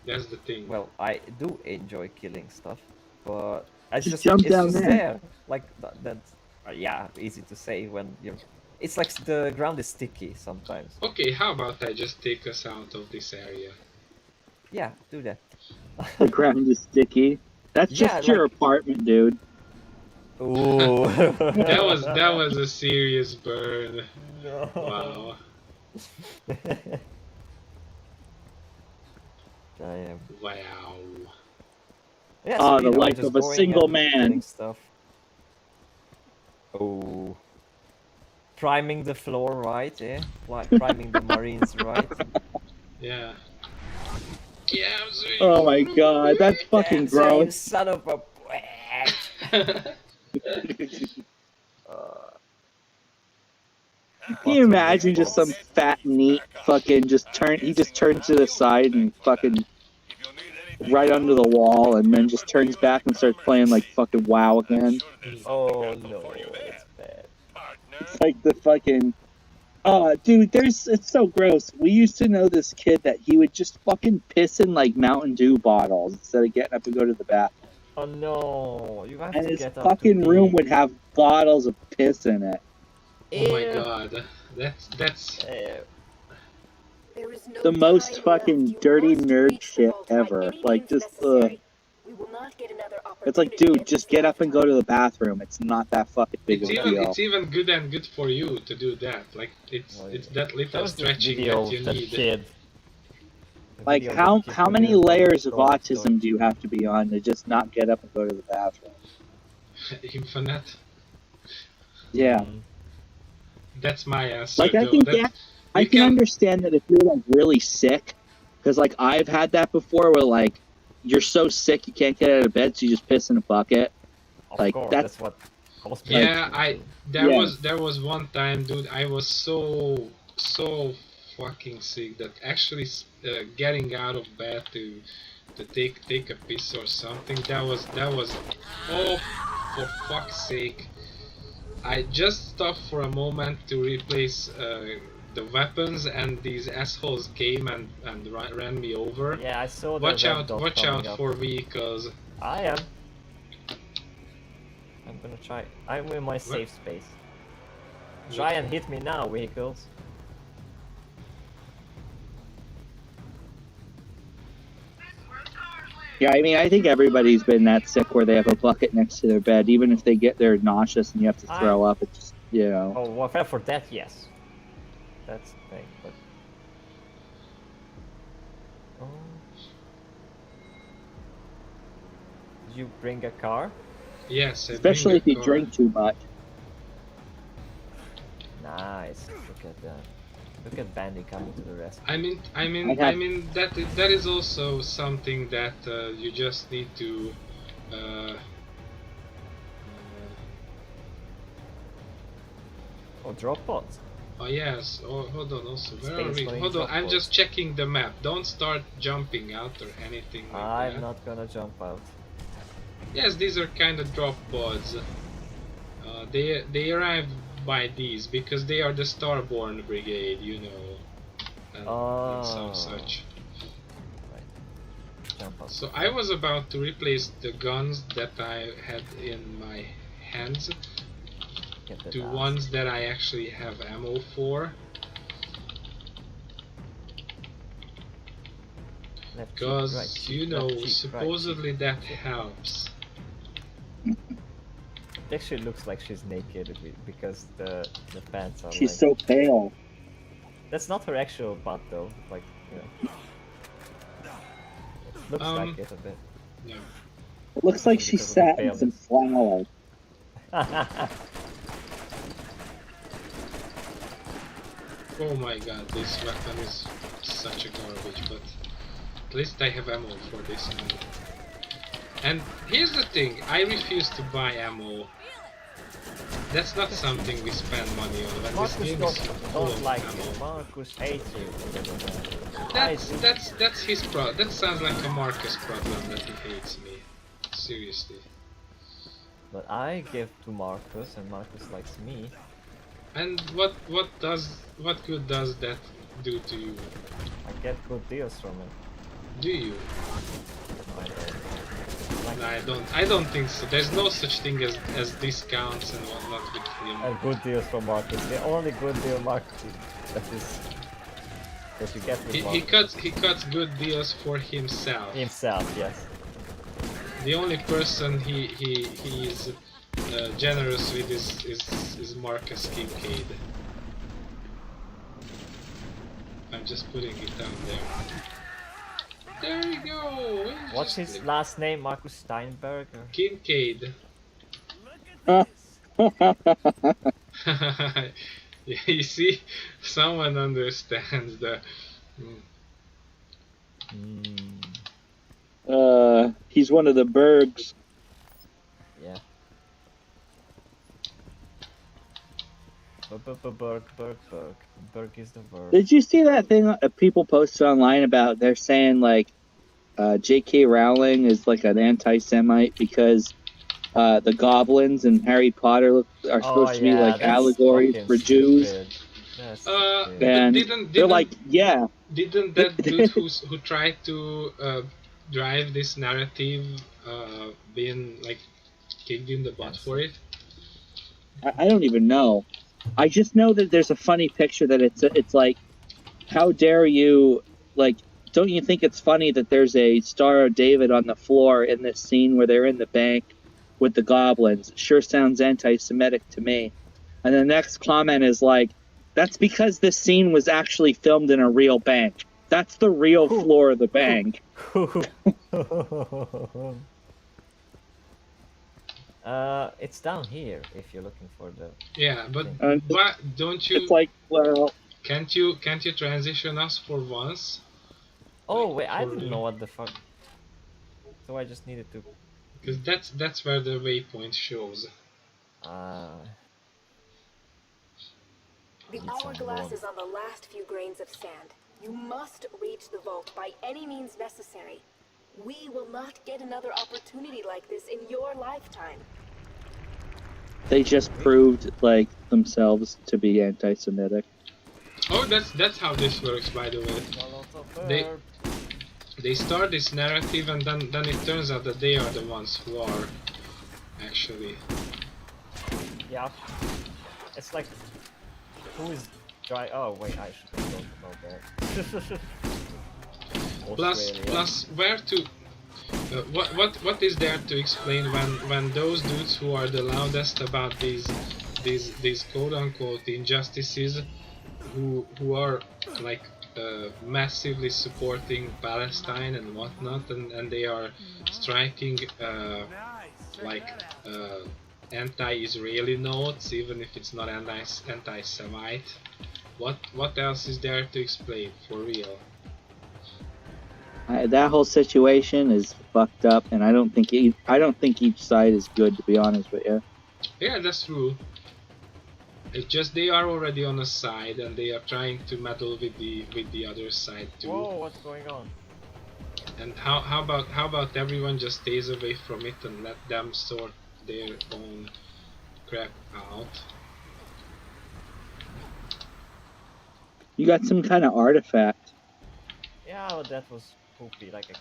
That's the thing. Well, I do enjoy killing stuff, but I Just just jump it's down just there. there. Like that's yeah, easy to say when you're. It's like the ground is sticky sometimes. Okay, how about I just take us out of this area? Yeah, do that. The ground is sticky. That's Yeah, just your like- apartment, dude. Ooh. That was a serious burn. No. Wow. Damn. Wow. Yeah, Ah, so, the I'm life just of a going single and man. doing Stuff. Oh. Priming the floor, right? Yeah. Like priming the marines, right? Yeah. Yeah, I'm sorry. Oh my god, that's fucking Damn, you gross. son of a. Can you imagine just some fat neat fucking he just turns to the side and fucking right under the wall and then just turns back and starts playing like fucking WoW again. Oh no, it's bad. It's like the fucking oh dude, it's so gross. We used to know this kid that he would just fucking piss in like Mountain Dew bottles instead of getting up to go to the bathroom. Oh no, you have And to his get up fucking to room pee. would have bottles of piss in it. Oh my Ew. god. That's Ew. There is no The most time fucking left. You dirty must nerd reach the shit vault by ever. any Like, means just, necessary. We will not get another It's like, opportunity dude, in just this get up and lifetime. go to the bathroom. It's not that fucking big of a deal. it's even good and good for you to do that. Like it's Oh, it's yeah. that little That was the stretching video that you of that need. kid. The Like, video how of the kid how who many didn't want to layers of go to the autism do you have to be on to just not get up and go to the bathroom? Infinite. Yeah. Mm. That's my answer. Like, I though. think That's- that I you can understand that if you're like really sick, because like I've had that before, where like you're so sick you can't get out of bed, so you just piss in a bucket. Of Like, course, that's- that's what hospitals Yeah, do. there was one time, dude. I was so fucking sick that actually getting out of bed to take a piss or something, that was oh, for fuck's sake. I just stopped for a moment to replace the weapons, and these assholes came and ran me over. Yeah, I saw the Watch red out dot watch coming out up. for vehicles. I am. I'm gonna try. I'm in my safe space. Try and hit me now, vehicles. Yeah, I mean, I think everybody's been that sick where they have a bucket next to their bed, even if they're nauseous and you have to throw up. It's just, you know. Oh, well, for that, yes. That's the thing, but. Oh. Did you bring a car? Yes, Especially if you drink too much. Nice. Look at that. Look at Bandy coming to the rescue. I mean that is also something that you just need to. Oh, drop pods. Oh yes. Oh, hold on. Also, where are Space we? Marine Hold on. drop I'm pods. just checking the map. Don't start jumping out or anything like I'm that. not gonna jump out. Yes, these are kind of drop pods. They arrive by these because they are the Starborn Brigade, you know, and some such. Right. Jump out. So I was about to replace the guns that I had in my hands Get the to dust. ones that I actually have ammo for. Left cheek, Because, right cheek, you know, left cheek, supposedly right that helps. cheek. It actually looks like she's naked because the pants are. She's like... so pale. That's not her actual butt though. Like, you know. It looks like it a bit. Yeah. It looks like she Because of the sat in some flour. Oh my god, this weapon is such a garbage, but at least I have ammo for this one. And here's the thing, I refuse to buy ammo. That's not something we spend money on. When this Marcus game is full don't of like ammo. you. Marcus hates you. That's his problem. That sounds like a Marcus problem that he hates me. Seriously. But I give to Marcus, and Marcus likes me. And what good does that do to you? I get good deals from it. Do you? I don't. I don't think so. There's no such thing as discounts and whatnot with him. And good deals from Marcus. The only good deal Marcus that you get with Marcus. He cuts good deals for himself. Himself, yes. The only person he is generous with is Marcus Kincaid. I'm just putting it down there. There we go. What's his last name? Marcus Steinberg? Or... Kincaid. You see, someone understands the. He's one of the Bergs. Yeah. Berg. Berg is the verb. Did you see that thing people posted online about? They're saying like J.K. Rowling is like an anti-Semite because the goblins in Harry Potter are supposed to be like allegories for Jews. And they're like, yeah. Didn't that dude who tried to drive this narrative been like kicked in the butt for it? I don't even know. I just know that there's a funny picture that it's like, how dare you, like, don't you think it's funny that there's a Star of David on the floor in this scene where they're in the bank with the goblins? It sure sounds anti-Semitic to me. And the next comment is like, that's because this scene was actually filmed in a real bank. That's the real floor of the bank. It's down here if you're looking for the. Yeah, but what don't you? It's like, well, can't you transition us for once? Oh like, wait, I didn't know what the fuck. So I just needed to. Because that's where the waypoint shows. The hourglass is on the last few grains of sand. You must reach the vault by any means necessary. We will not get another opportunity like this in your lifetime. they just proved like themselves to be anti-Semitic. Oh, that's how this works, by the way. They start this narrative, and then it turns out that they are the ones who are actually Yeah. It's like, who is trying? Oh wait, I should have talked about that. Australia. Plus, where to? What is there to explain when those dudes who are the loudest about these quote unquote injustices, who are like massively supporting Palestine and whatnot, and they are striking like anti-Israeli notes, even if it's not anti-Semite. What else is there to explain for real? That whole situation is fucked up, and I don't think each side is good, to be honest with you. Yeah, that's true. It's just they are already on a side, and they are trying to meddle with the other side too. Whoa, what's going on? And how about everyone just stays away from it and let them sort their own crap out? You got some kind of artifact. Yeah, well, that was poopy. Like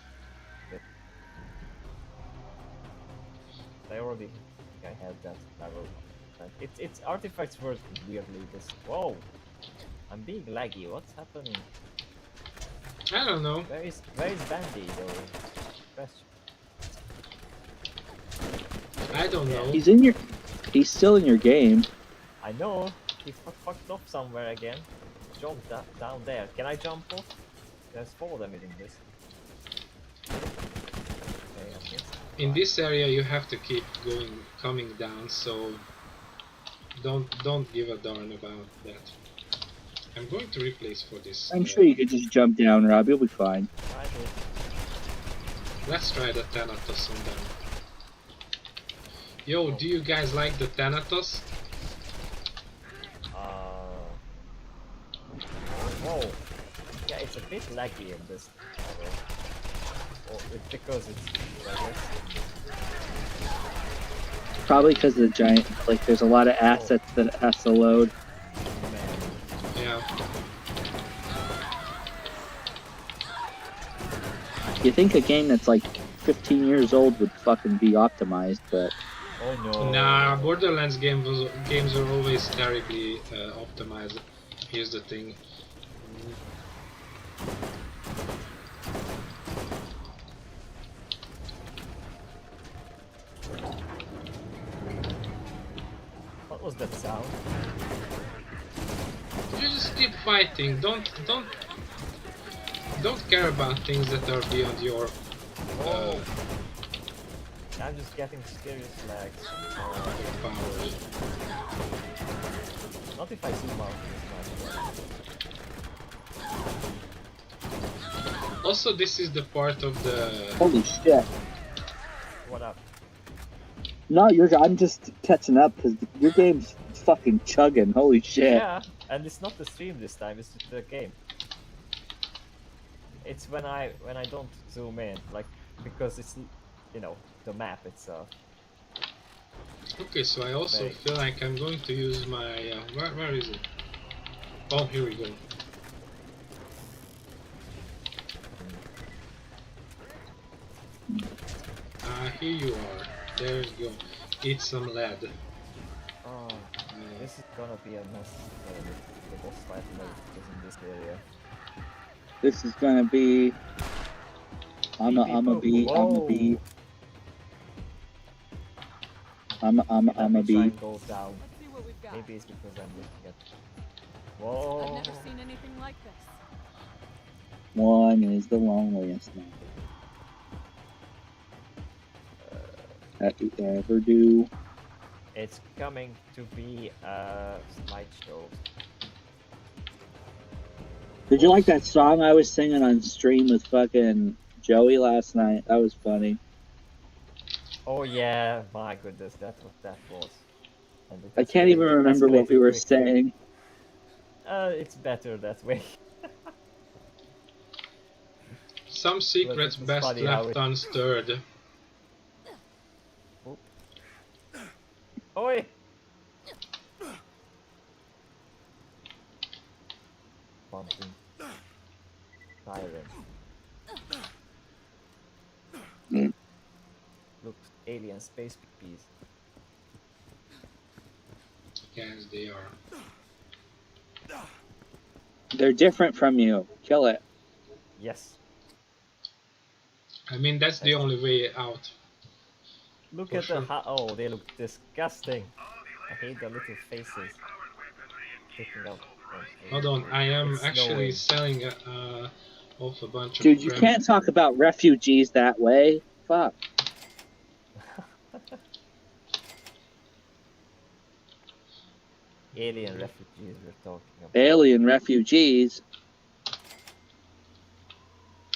I already think I had that level. It's artifacts work weirdly. This. Whoa, I'm being laggy. What's happening? I don't know. Where is Bandy though? Question. I don't know. He's still in your game. I know. He fucked off somewhere again. Jump down there. Can I jump off? There's 4 of them in this. Okay, I guess. In this area, you have to keep coming down. So don't give a darn about that. I'm going to replace for this. I'm sure you could just jump down, Rob. You'll be fine. I did. Let's try the Thanatos on them. Yo, do you guys like the Thanatos? Whoa. Yeah, it's a bit laggy in this level. Oh, it's because it's Probably because of the giant. Like, there's a lot of assets that it has to load. Yeah. You think a game that's like 15 years old would fucking be optimized, but oh no. Nah, Borderlands games are always terribly optimized. Here's the thing. What was that sound? You just keep fighting. Don't care about things that are beyond your. I'm just getting serious lags. Powers. Not if I zoom out this much. Also, this is the part of the. holy shit! What up? No, I'm just catching up because your game's fucking chugging. Holy shit! Yeah, and it's not the stream this time. It's just the game. It's when I don't zoom in, like because it's the map itself. Okay, so I also feel like I'm going to use my. Where is it? Oh, here we go. Here you are. There you go. Eat some lead. Oh, this is gonna be a mess. The boss fight is in this area. This is gonna be. I'm a bee. Go down. Maybe it's because I'm looking at. Whoa! I've never seen anything like this. One is the loneliest man that you ever do. It's coming to be a slideshow. Did you like that song I was singing on stream with fucking Joey last night? That was funny. Oh yeah, my goodness, that's what that was. I can't even remember what we were saying. It's better that way. Some secrets best left unstirred. Oi! Pumping. Siren. Looks alien space peas. Yes, they are. They're different from you. Kill it. Yes. I mean, that's the only way out. Look For at the sure. oh, they look disgusting. I hate the little faces sticking out. Hold on, I am It's actually snowing. selling off a bunch of Dude, you can't talk about refugees that way. Fuck. Alien refugees we're talking about. Alien refugees.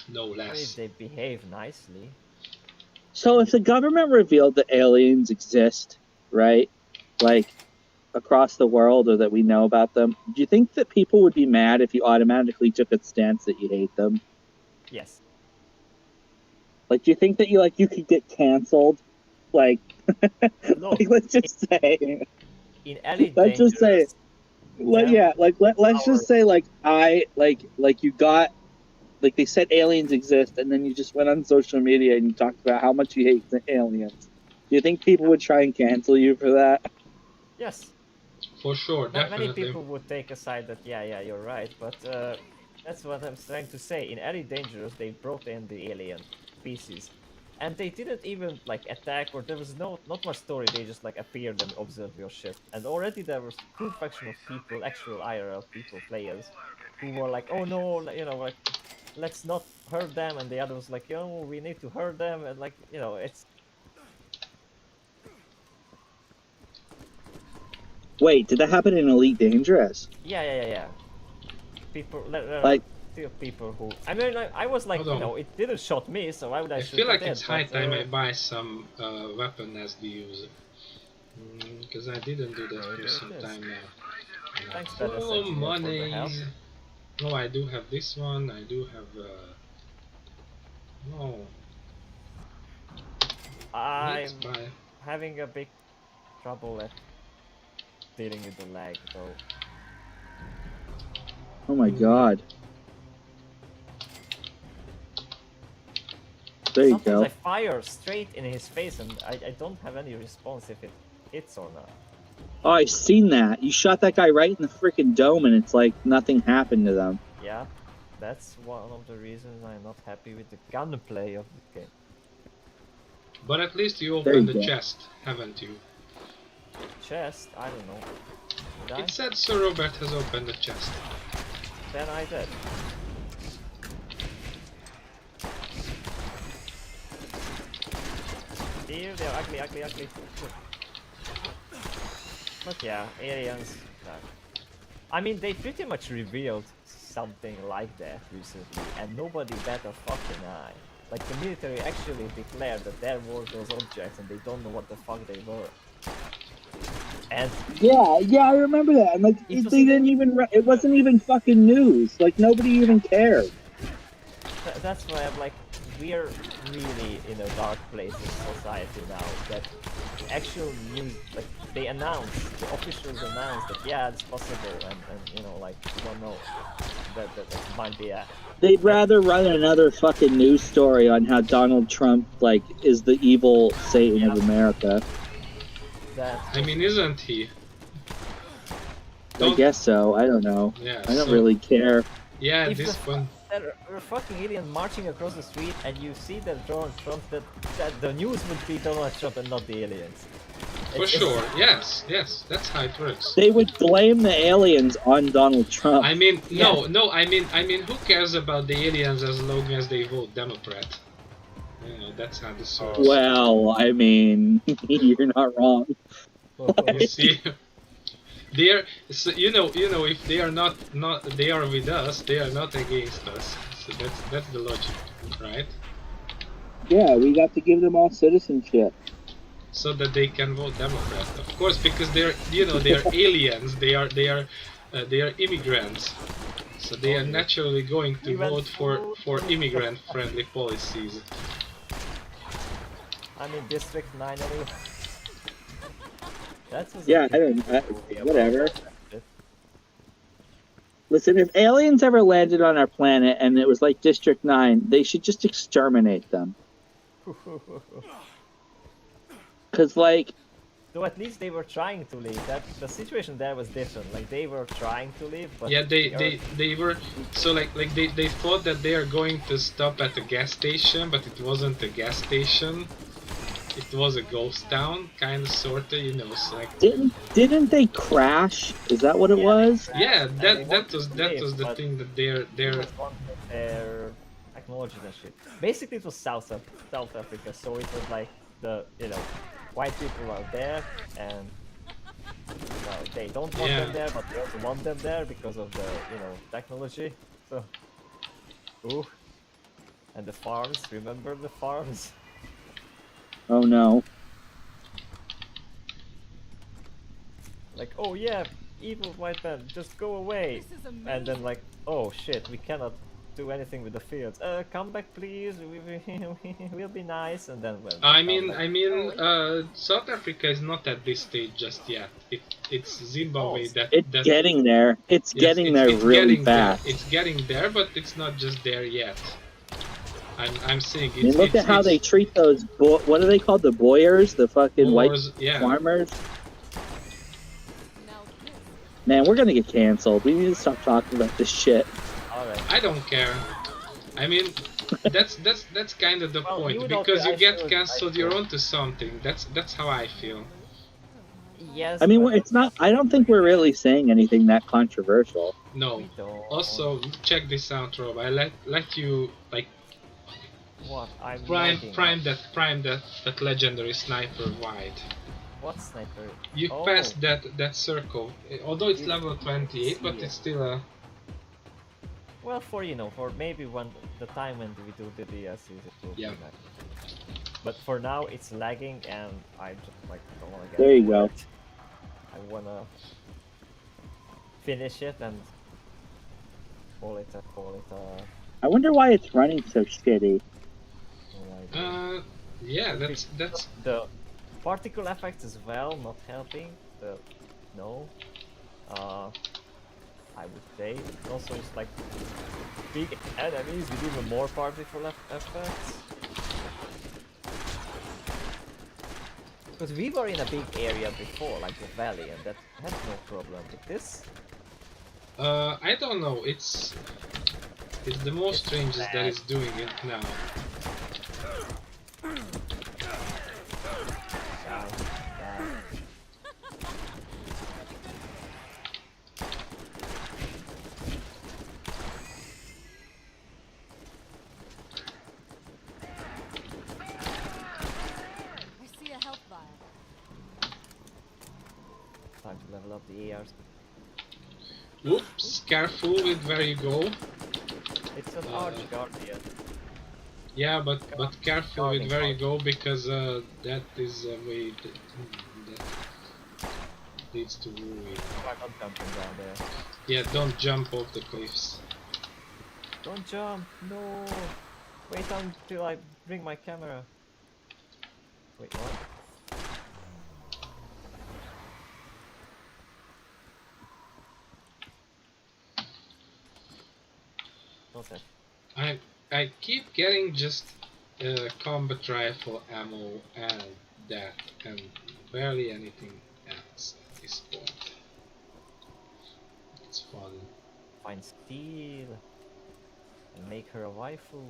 No Well, if less. they behave nicely. So if the government revealed that aliens exist, right? Like across the world or that we know about them, do you think that people would be mad if you automatically took a stance that you hate them? Yes. Like, do you think that you could get canceled? Like, Look, like let's just say, in any let's just say, let's just say, you got, like, they said aliens exist, and then you just went on social media and you talked about how much you hate the aliens. Do you think people would try and cancel you for that? Yes. For sure, definitely. Many people would take a side that yeah, you're right, but that's what I'm trying to say. In Elite Dangerous, they brought in the alien species, and they didn't even like attack, or there was not much story. They just like appeared and observed your ship, and already there was two faction of people, actual IRL people, players, who were like, oh no, like let's not hurt them, and the other was like, we need to hurt them, and like it's. Wait, did that happen in Elite Dangerous? Yeah. People Like, still people who I mean I was like it didn't shot me, so why would I shoot feel like it it's high time I buy some weapon SDUs, because I didn't do that for some time now. Thanks, Oh, money! No, I do have this one. I do have no. I'm having a big trouble at dealing with the lag though. oh my god. There you go. I fire straight in his face and I don't have any response if it hits or not. Oh, I've seen that. You shot that guy right in the freaking dome and it's like nothing happened to them. Yeah, that's one of the reasons I'm not happy with the gunplay of the game. But at least you opened the chest, haven't you? Chest? I don't know. It said Sir Robert has opened the chest. Then I did. Ew, they're ugly. But yeah, aliens. I mean, they pretty much revealed something like that recently, and nobody bat a fucking eye. Like, the military actually declared that there were those objects, and they don't know what the fuck they were. And yeah, I remember that. And like, it wasn't even fucking news. Like, nobody even cared. That's why I'm like, we're really in a dark place in society now. That actual news, like, the officials announced that yeah, it's possible, and like, you don't know that might be a. They'd rather run another fucking news story on how Donald Trump, like, is the evil Satan of America. I mean, isn't he? I guess so. I don't know. Yeah, I don't really care. Yeah, this one. There are fucking aliens marching across the street, and you see that Donald Trump, that the news would be Donald Trump and not the aliens. For sure, yes, that's how it works. They would blame the aliens on Donald Trump. I mean, no, I mean, who cares about the aliens as long as they vote Democrat? You know, that's how this works. Well, I mean, you're not wrong. You see, they're, so, if they are not they are with us, they are not against us. So that's the logic, right? Yeah, we got to give them all citizenship. So that they can vote Democrat, of course, because they're aliens. They are immigrants, so they are naturally going to vote for immigrant-friendly policies. I'm in District 9 anyway. Yeah, I don't know. Whatever. Listen, if aliens ever landed on our planet and it was like District 9, they should just exterminate them. Because, like, Though at least they were trying to leave. That the situation there was different. Like they were trying to leave, but Yeah, the Earth- they were so like they thought that they are going to stop at a gas station, but it wasn't a gas station. It was a ghost town, kind of, sorta, you know. So like, Didn't they crash? Is that what it was? yeah, and they that wanted to that leave, was the but thing that they they're just wanted their technologies and shit. Basically, it was South Africa, so it was like the white people are there, and well, they don't want Yeah. them there, but they also want them there because of the technology. So, ooh, and the farms. Remember the farms? Oh no. Like, oh yeah, evil white man, just go away. This is And then amazing. like, oh shit, we cannot do anything with the fields. Come back, please. We'll be nice. And then when I they mean, come I back, mean, oh, South Africa is not at this stage just yet. It's Zimbabwe almost. It's that getting there. It's yes, getting there it's really getting there. fast. It's getting there, but it's not just there yet. I'm saying I mean, it's look at how they treat those. What are they called? The boyers, the fucking white wars, yeah. farmers. Now this is Man, we're gonna get canceled. We need to stop talking about this shit. All right. I don't care. I mean, that's kind of the Well, point, you don't because care, you I get should- cancelled, I you're should. onto something. That's how I feel. Yes. I mean, but it's not. I don't think we're really saying anything that controversial. No. we don't. Also, check this out, Rob. I let you like What? I'm prime lagging up. prime that legendary sniper wide. What sniper? You Oh, passed that circle. Although it's You level 28, but see it's still a well, for maybe when the time when we do the DLCs, it will Yeah. be nice. But for now, it's lagging, and I just like don't wanna get There you go. bored. I wanna finish it and call it I wonder why it's running so shitty. yeah, that's the particle effects as well not helping. No, I would say also it's like big enemies with even more particle effects. Because we were in a big area before, like the valley, and that had no problem. But this, I don't know. It's the most strangest that is doing it now. I see a health vial. time to level up the ARs. Oops, careful with where you go. It's an arch guardian. Yeah, but careful with Guarding where you arch. go, because that is a way that leads to ruin. I'm not jumping down there. Yeah, don't jump off the cliffs. Don't jump! No! Wait until I bring my camera. Wait, what? What's that? I keep getting just combat rifle ammo and that, and barely anything else at this point. It's fun. Find steel and make her a waifu.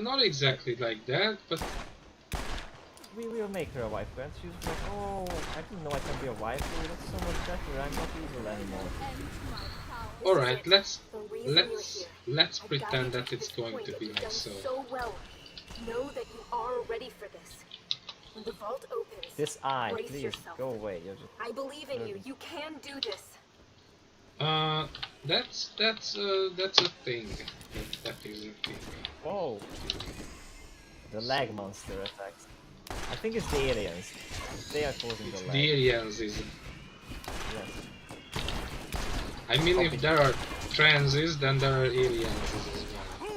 Not exactly like that, but We will make her a waifu, and she's like, oh, I didn't know I can be a waifu. That's so much better. I'm not evil anymore. End my power. all right. Let's The reason you're here. let's I've pretend guided that you it's this going point to and be you've like done so. so well. Know that you are ready for this. When the vault opens, This eye, brace please, yourself. go away. You're just... I believe in you. You can do this. That's a thing. That is a thing. Whoa! The lag monster attacks. I think it's the aliens. They are causing the lag. The aliens is. Yes. I mean, if there are transes, then there are aliens as well.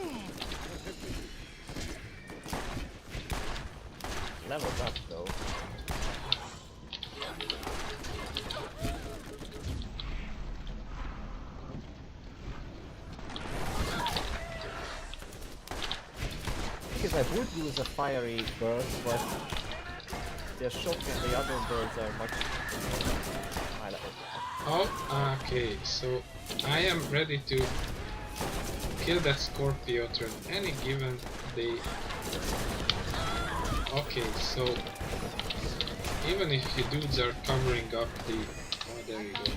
Leveled up though. Because I would use a fiery burst, but they're shocking. The other birds are much. I like it. Oh, okay. So I am ready to kill that Scorpio turn any given day. Okay, so even if you dudes are covering up the... Oh, there you go.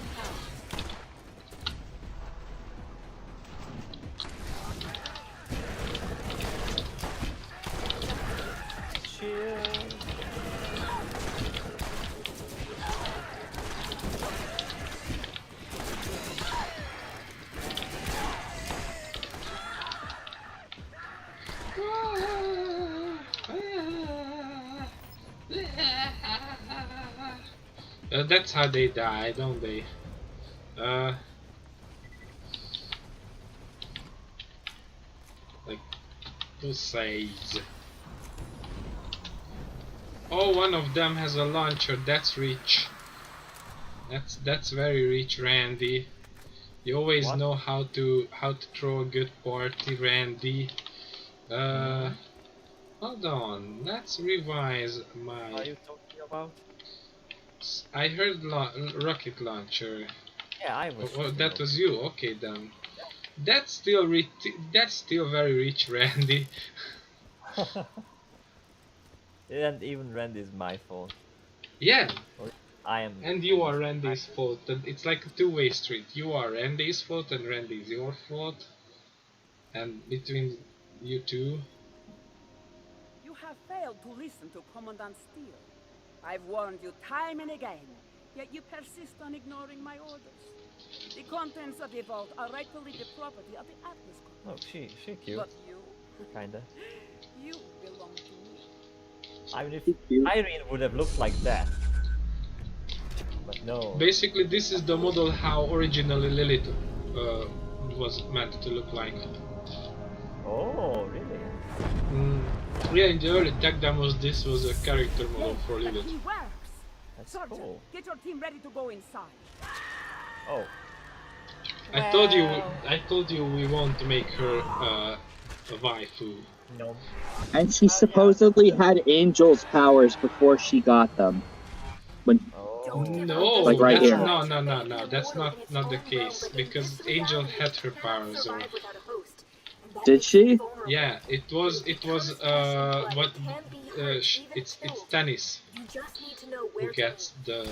That's how they die, don't they? Like, who says? Oh, one of them has a launcher. That's rich. That's very rich, Randy. You always What? know how to throw a good party, Randy. Hold on. Let's revise my. What are you talking about? I heard rocket launcher. Yeah, I was. Oh, that was you. Okay then. That's still that's still very rich, Randy. And even Randy is my fault. Yeah, I am. and you are Randy's fault. It's like a two-way street. You are Randy's fault and Randy's your fault. And between you two. You have failed to listen to Commandant Steele. I've warned you time and again, yet you persist on ignoring my orders. The contents of the vault are rightfully the property of the Atlas Group. Oh, she cute. But you, Kinda. you belong to me. I mean, if She's cute. Irene would have looked like that. But no. Basically, this is the model how originally Lilith was meant to look like. Oh, really? Yeah, in the early tech demos, this was a character model for But Lilith. he works. That's Sergeant, cool. get your team ready to go inside. Oh. I told you we want to make her a waifu. No. And she supposedly had Angel's powers before she got them. When Oh. No, Like right that's, here. no, that's not the case, because Angel had her powers already. did she? Yeah, it was what it's Tennis You just need to know who where gets the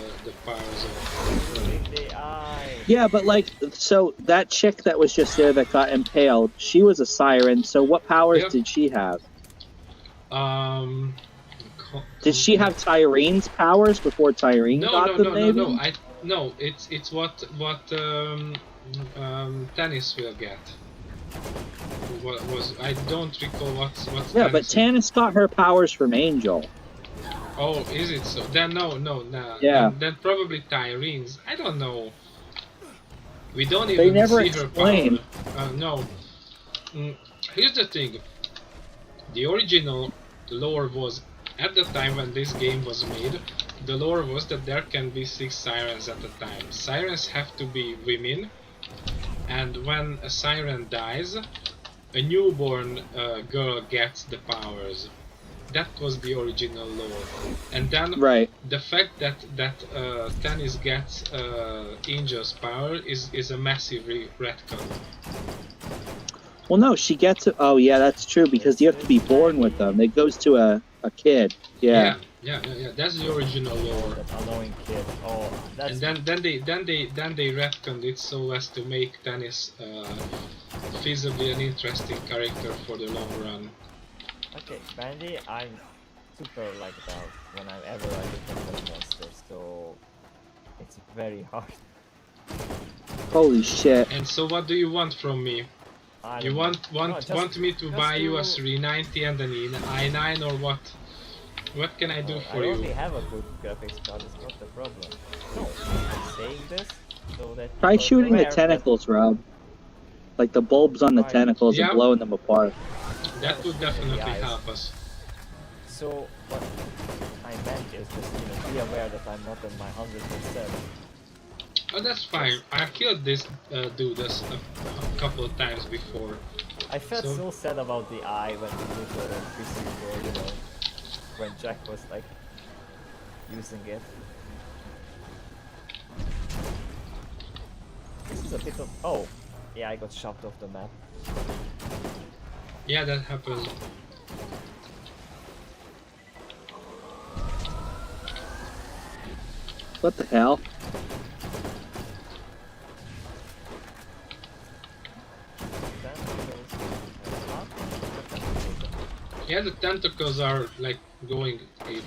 powers of. The eye. Yeah, but like, so that chick that was just there that got impaled, she was a siren. So what powers Yep. did she have? Co- Did she have Tyrene's powers before Tyrene No, got no, them? no, no, Maybe. no. It's what Tennis will get. What was I don't recall what's Yeah, but Tannis got her powers from Angel. Oh, is it so? Then no. Yeah. Then probably Tyrene's. I don't know. We don't They even never see her explain. power. No. Here's the thing. The original lore was, at the time when this game was made, the lore was that there can be 6 sirens at a time. Sirens have to be women, and when a siren dies, a newborn girl gets the powers. That was the original lore. And then Right. the fact that Tennis gets Angel's power is a massive retcon. Well, no, she gets it. Oh, yeah, that's true because you have to be born with them. It goes to a kid. Yeah. Yeah. That's the original lore. That annoying kid. Oh, that's. And then they retconned it so as to make Tennis feasibly an interesting character for the long run. Okay, Bandy, I'm super like about whenever I look at the monsters, so it's very hard. Holy shit. And so, what do you want from me? I You don't know. No, want me to just buy you a do- 390 and an i9 or what? What can I do I for you? already have a good graphics card, it's not the problem. No, I'm saying this so that Try you're shooting the aware that- tentacles, Rob. Like the bulbs on the Right. tentacles Yeah. and blowing them apart. That would definitely eyes. help us. So what I meant is just be aware that I'm not in my 100%. Oh, that's fine. I killed this dude a couple of times before. I felt So- so sad about the eye when we did the PC4, when Jack was like using it. This is a bit of... Oh! Yeah, I got shoved off the map. Yeah, that happened. What the hell? Yeah, the tentacles are like going ape.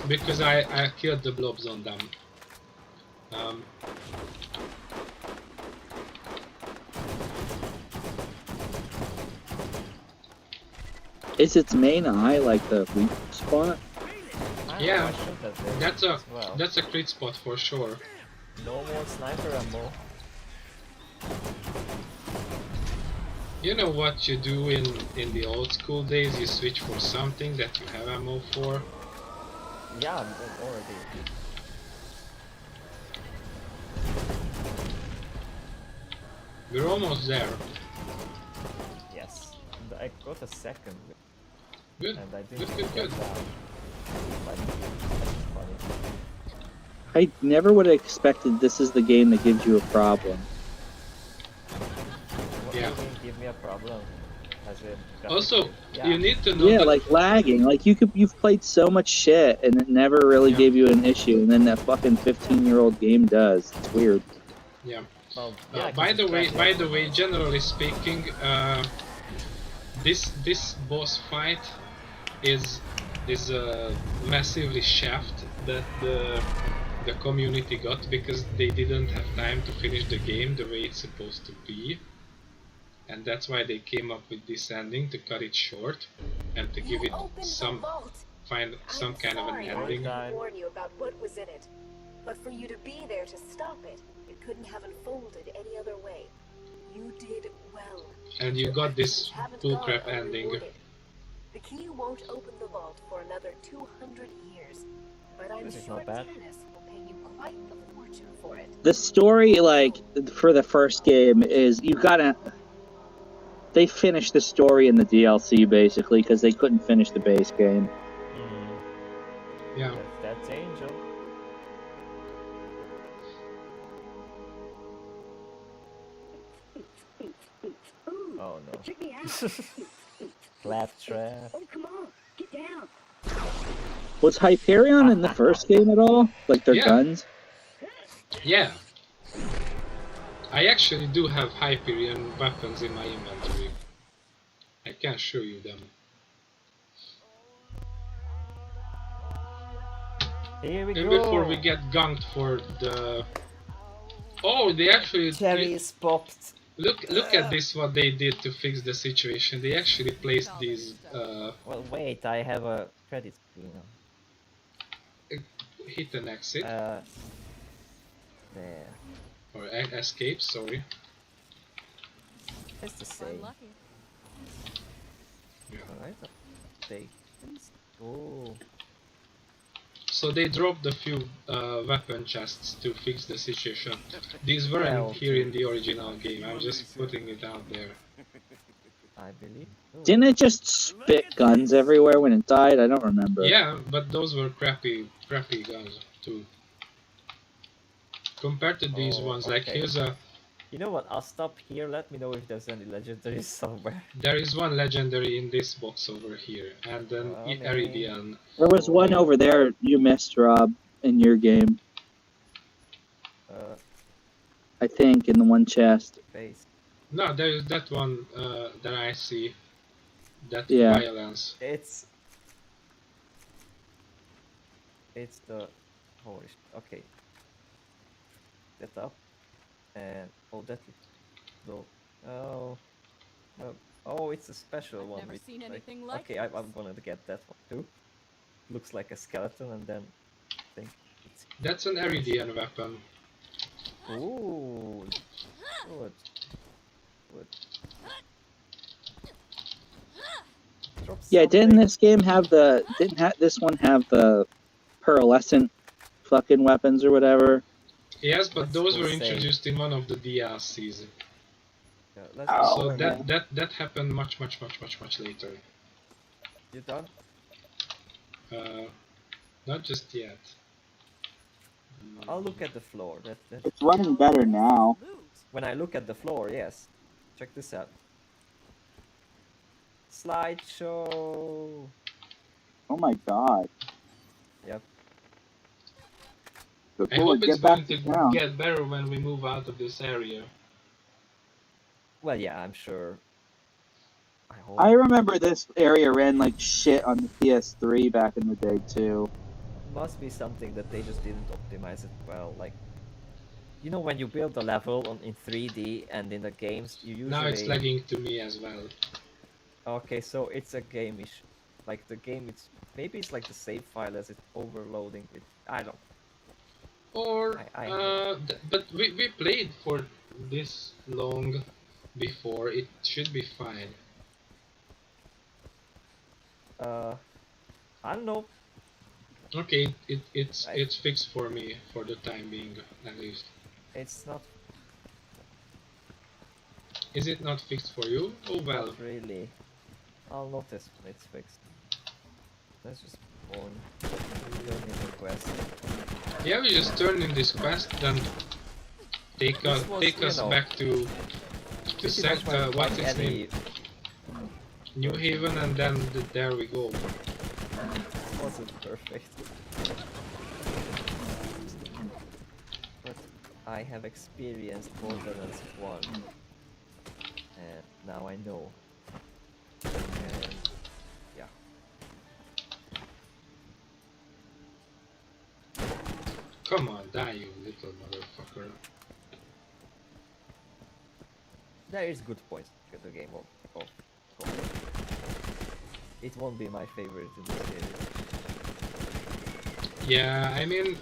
Because I killed the blobs on them. Is its main eye like the weak spot? Yeah, that's a crit spot for sure. No more sniper ammo. You know what you do in the old school days? You switch for something that you have ammo for. Yeah, already. We're almost there. Yes. And I got a second. Good. And I didn't Good. get that. Like, funny. I never would have expected this is the game that gives you a problem. What Yeah. do you mean, give me a problem? Has it got Also, yeah. you need to know Yeah, that like lagging. Like you've played so much shit and it never really Yeah. gave you an issue, and then that fucking 15-year-old game does. It's weird. yeah. Well, yeah, By 'cause the it's way, bad, generally speaking, this boss fight is massively shaft that the community got because they didn't have time to finish the game the way it's supposed to be, and that's why they came up with this ending to cut it short and to give it some kind of an ending. I warn you about what was in it, but for you to be there to stop it, it couldn't have unfolded any other way. You did well. And you got this You haven't bullcrap gone ending. unrewarded. The key won't open the vault for another 200 years, but I'm This is sure not bad. Tannis will pay you quite a fortune for it. The story, like for the first game, is you gotta. They finished the story in the DLC basically because they couldn't finish the base game. Yeah. That's Angel. Oh no. Check me out. Claptrap. Oh, come on. Get down. Was Hyperion in the first game at all? Like their Yeah. guns? Yeah. I actually do have Hyperion weapons in my inventory. I can show you them. Here we And go. before we get gunked for the... Oh, they actually... Cherry is popped. Look at this, what they did to fix the situation. They actually placed these... Well, wait, I have a credit screen on. hit and exit. There. Or escape, sorry. It's the same. Unlucky. Yeah. Alright. Take this. Oh. So they dropped a few weapon chests to fix the situation. These weren't Well, here in the original game, I'm just putting it out there. I believe. Oh. Didn't it just spit guns everywhere when it died? I don't remember. Yeah, but those were crappy guns too. Compared to these ones, like okay. here's a... You know what? I'll stop here. Let me know if there's any legendaries somewhere. There is one legendary in this box over here, and an Okay. Iridian. There was one over there you missed, Rob, in your game. I think in the one chest. Face. No, there is that one that I see. That Yeah. violence. It's the holy okay. Get up and that no. Oh, it's a special one. Never with, seen like- anything like okay, I'm gonna get that one too. Looks like a skeleton, and then I think it's That's an Iridian weapon. ooh good. Drop Yeah, didn't something. this game have the? This one have the pearlescent fucking weapons or whatever? Yes, but That's those were insane. introduced in one of the DLCs. Yeah, let's Oh, So okay. that happened much later. You done? Not just yet. I'll look at the floor. It's running better now. When I look at the floor, yes. Check this out. Slideshow. Oh my god. Yep. So I cool, hope it's get back going to to town. get better when we move out of this area. Well, yeah, I'm sure. I hope. I remember this area ran like shit on the PS3 back in the day too. Must be something that they just didn't optimize it well. Like, you know, when you build a level in 3D and in the games, you usually... Now it's lagging to me as well. Okay, so it's a game issue. Like the game, maybe it's like the save file as it's overloading it. I don't. Or, but we played for this long before. It should be fine. I don't know. Okay, it's fixed for me for the time being, at least. It's not. Is it not fixed for you? Oh well. Not really. I'll notice when it's fixed. Let's just turn in the quest. Yeah, we just turn in this quest, then take us back to what's its name? New Haven, and then there we go. Wasn't perfect. But I have experienced Borderlands 1. And now I know. And yeah. Come on, die, you little motherfucker. There is good points to the game of it won't be my favorite in this series. Yeah, I mean,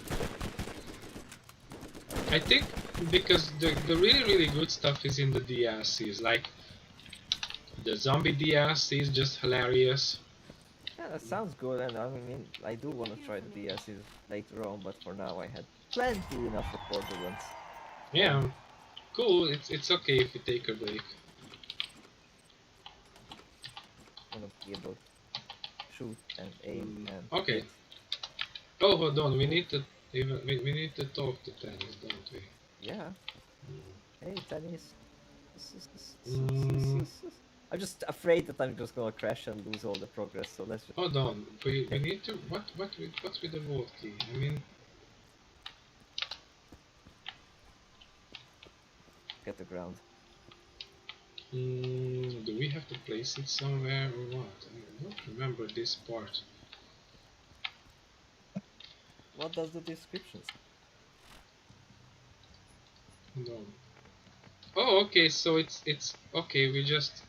I think because the really good stuff is in the DLCs, like the zombie DLC is just hilarious. Yeah, that sounds good, and I mean, I do want to try the DLCs later on, but for now I had plenty enough of Borderlands. Yeah, cool. It's okay if you take a break. I want to be able to shoot and aim and okay. hit. Oh, hold on. We need to we need to talk to Tennis, don't we? Yeah. Hey, Tennis. Mm. I'm just afraid that I'm just gonna crash and lose all the progress. So let's just... Hold on. We need to what's with the vault key? I mean, get the ground. do we have to place it somewhere or what? I don't remember this part. What does the description say? No. Oh, okay. So it's okay. We just.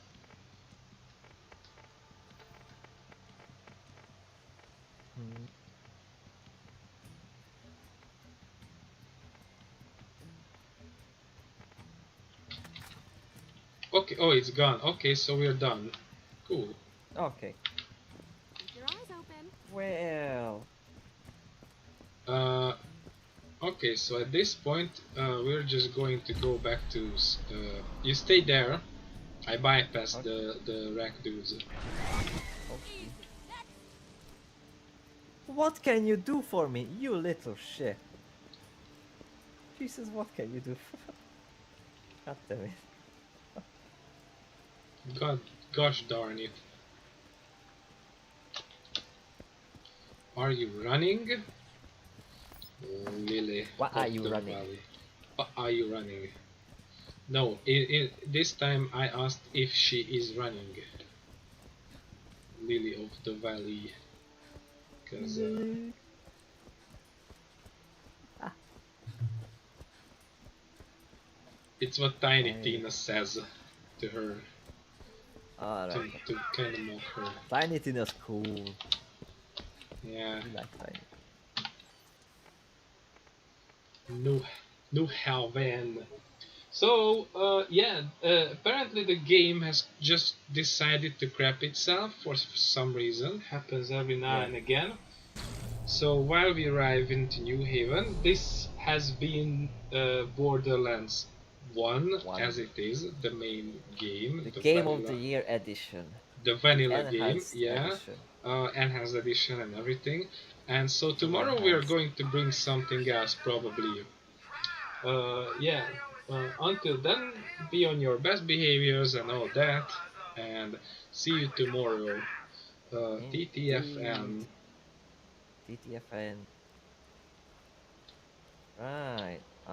Okay. Oh, it's gone. Okay, so we're done. Cool. Okay. Keep your eyes open. Well. Okay, so at this point, we're just going to go back to. You stay there. I bypassed the wreck dudes. Okay. What can you do for me, you little shit? Jesus, what can you do? God damn it. Gosh darn it. Are you running? Lily. What are you running? Valley. What are you running? No, this time I asked if she is running. Lily of the Valley. Because it's what Tiny Tina says to her. Alright. To kind of mock her. Tiny Tina's cool. Yeah. I like Tiny. New Haven. So, yeah, apparently the game has just decided to crap itself for some reason. Happens every now and again. So while we arrive into New Haven, this has been Borderlands 1 as it is, the main game. The Game of the Year edition. The vanilla game, Enhanced yeah. edition. enhanced edition and everything. And so tomorrow we are going to bring something else probably. Yeah. Until then, be on your best behaviors and all that. And see you tomorrow. TTFN. TTFN. Right.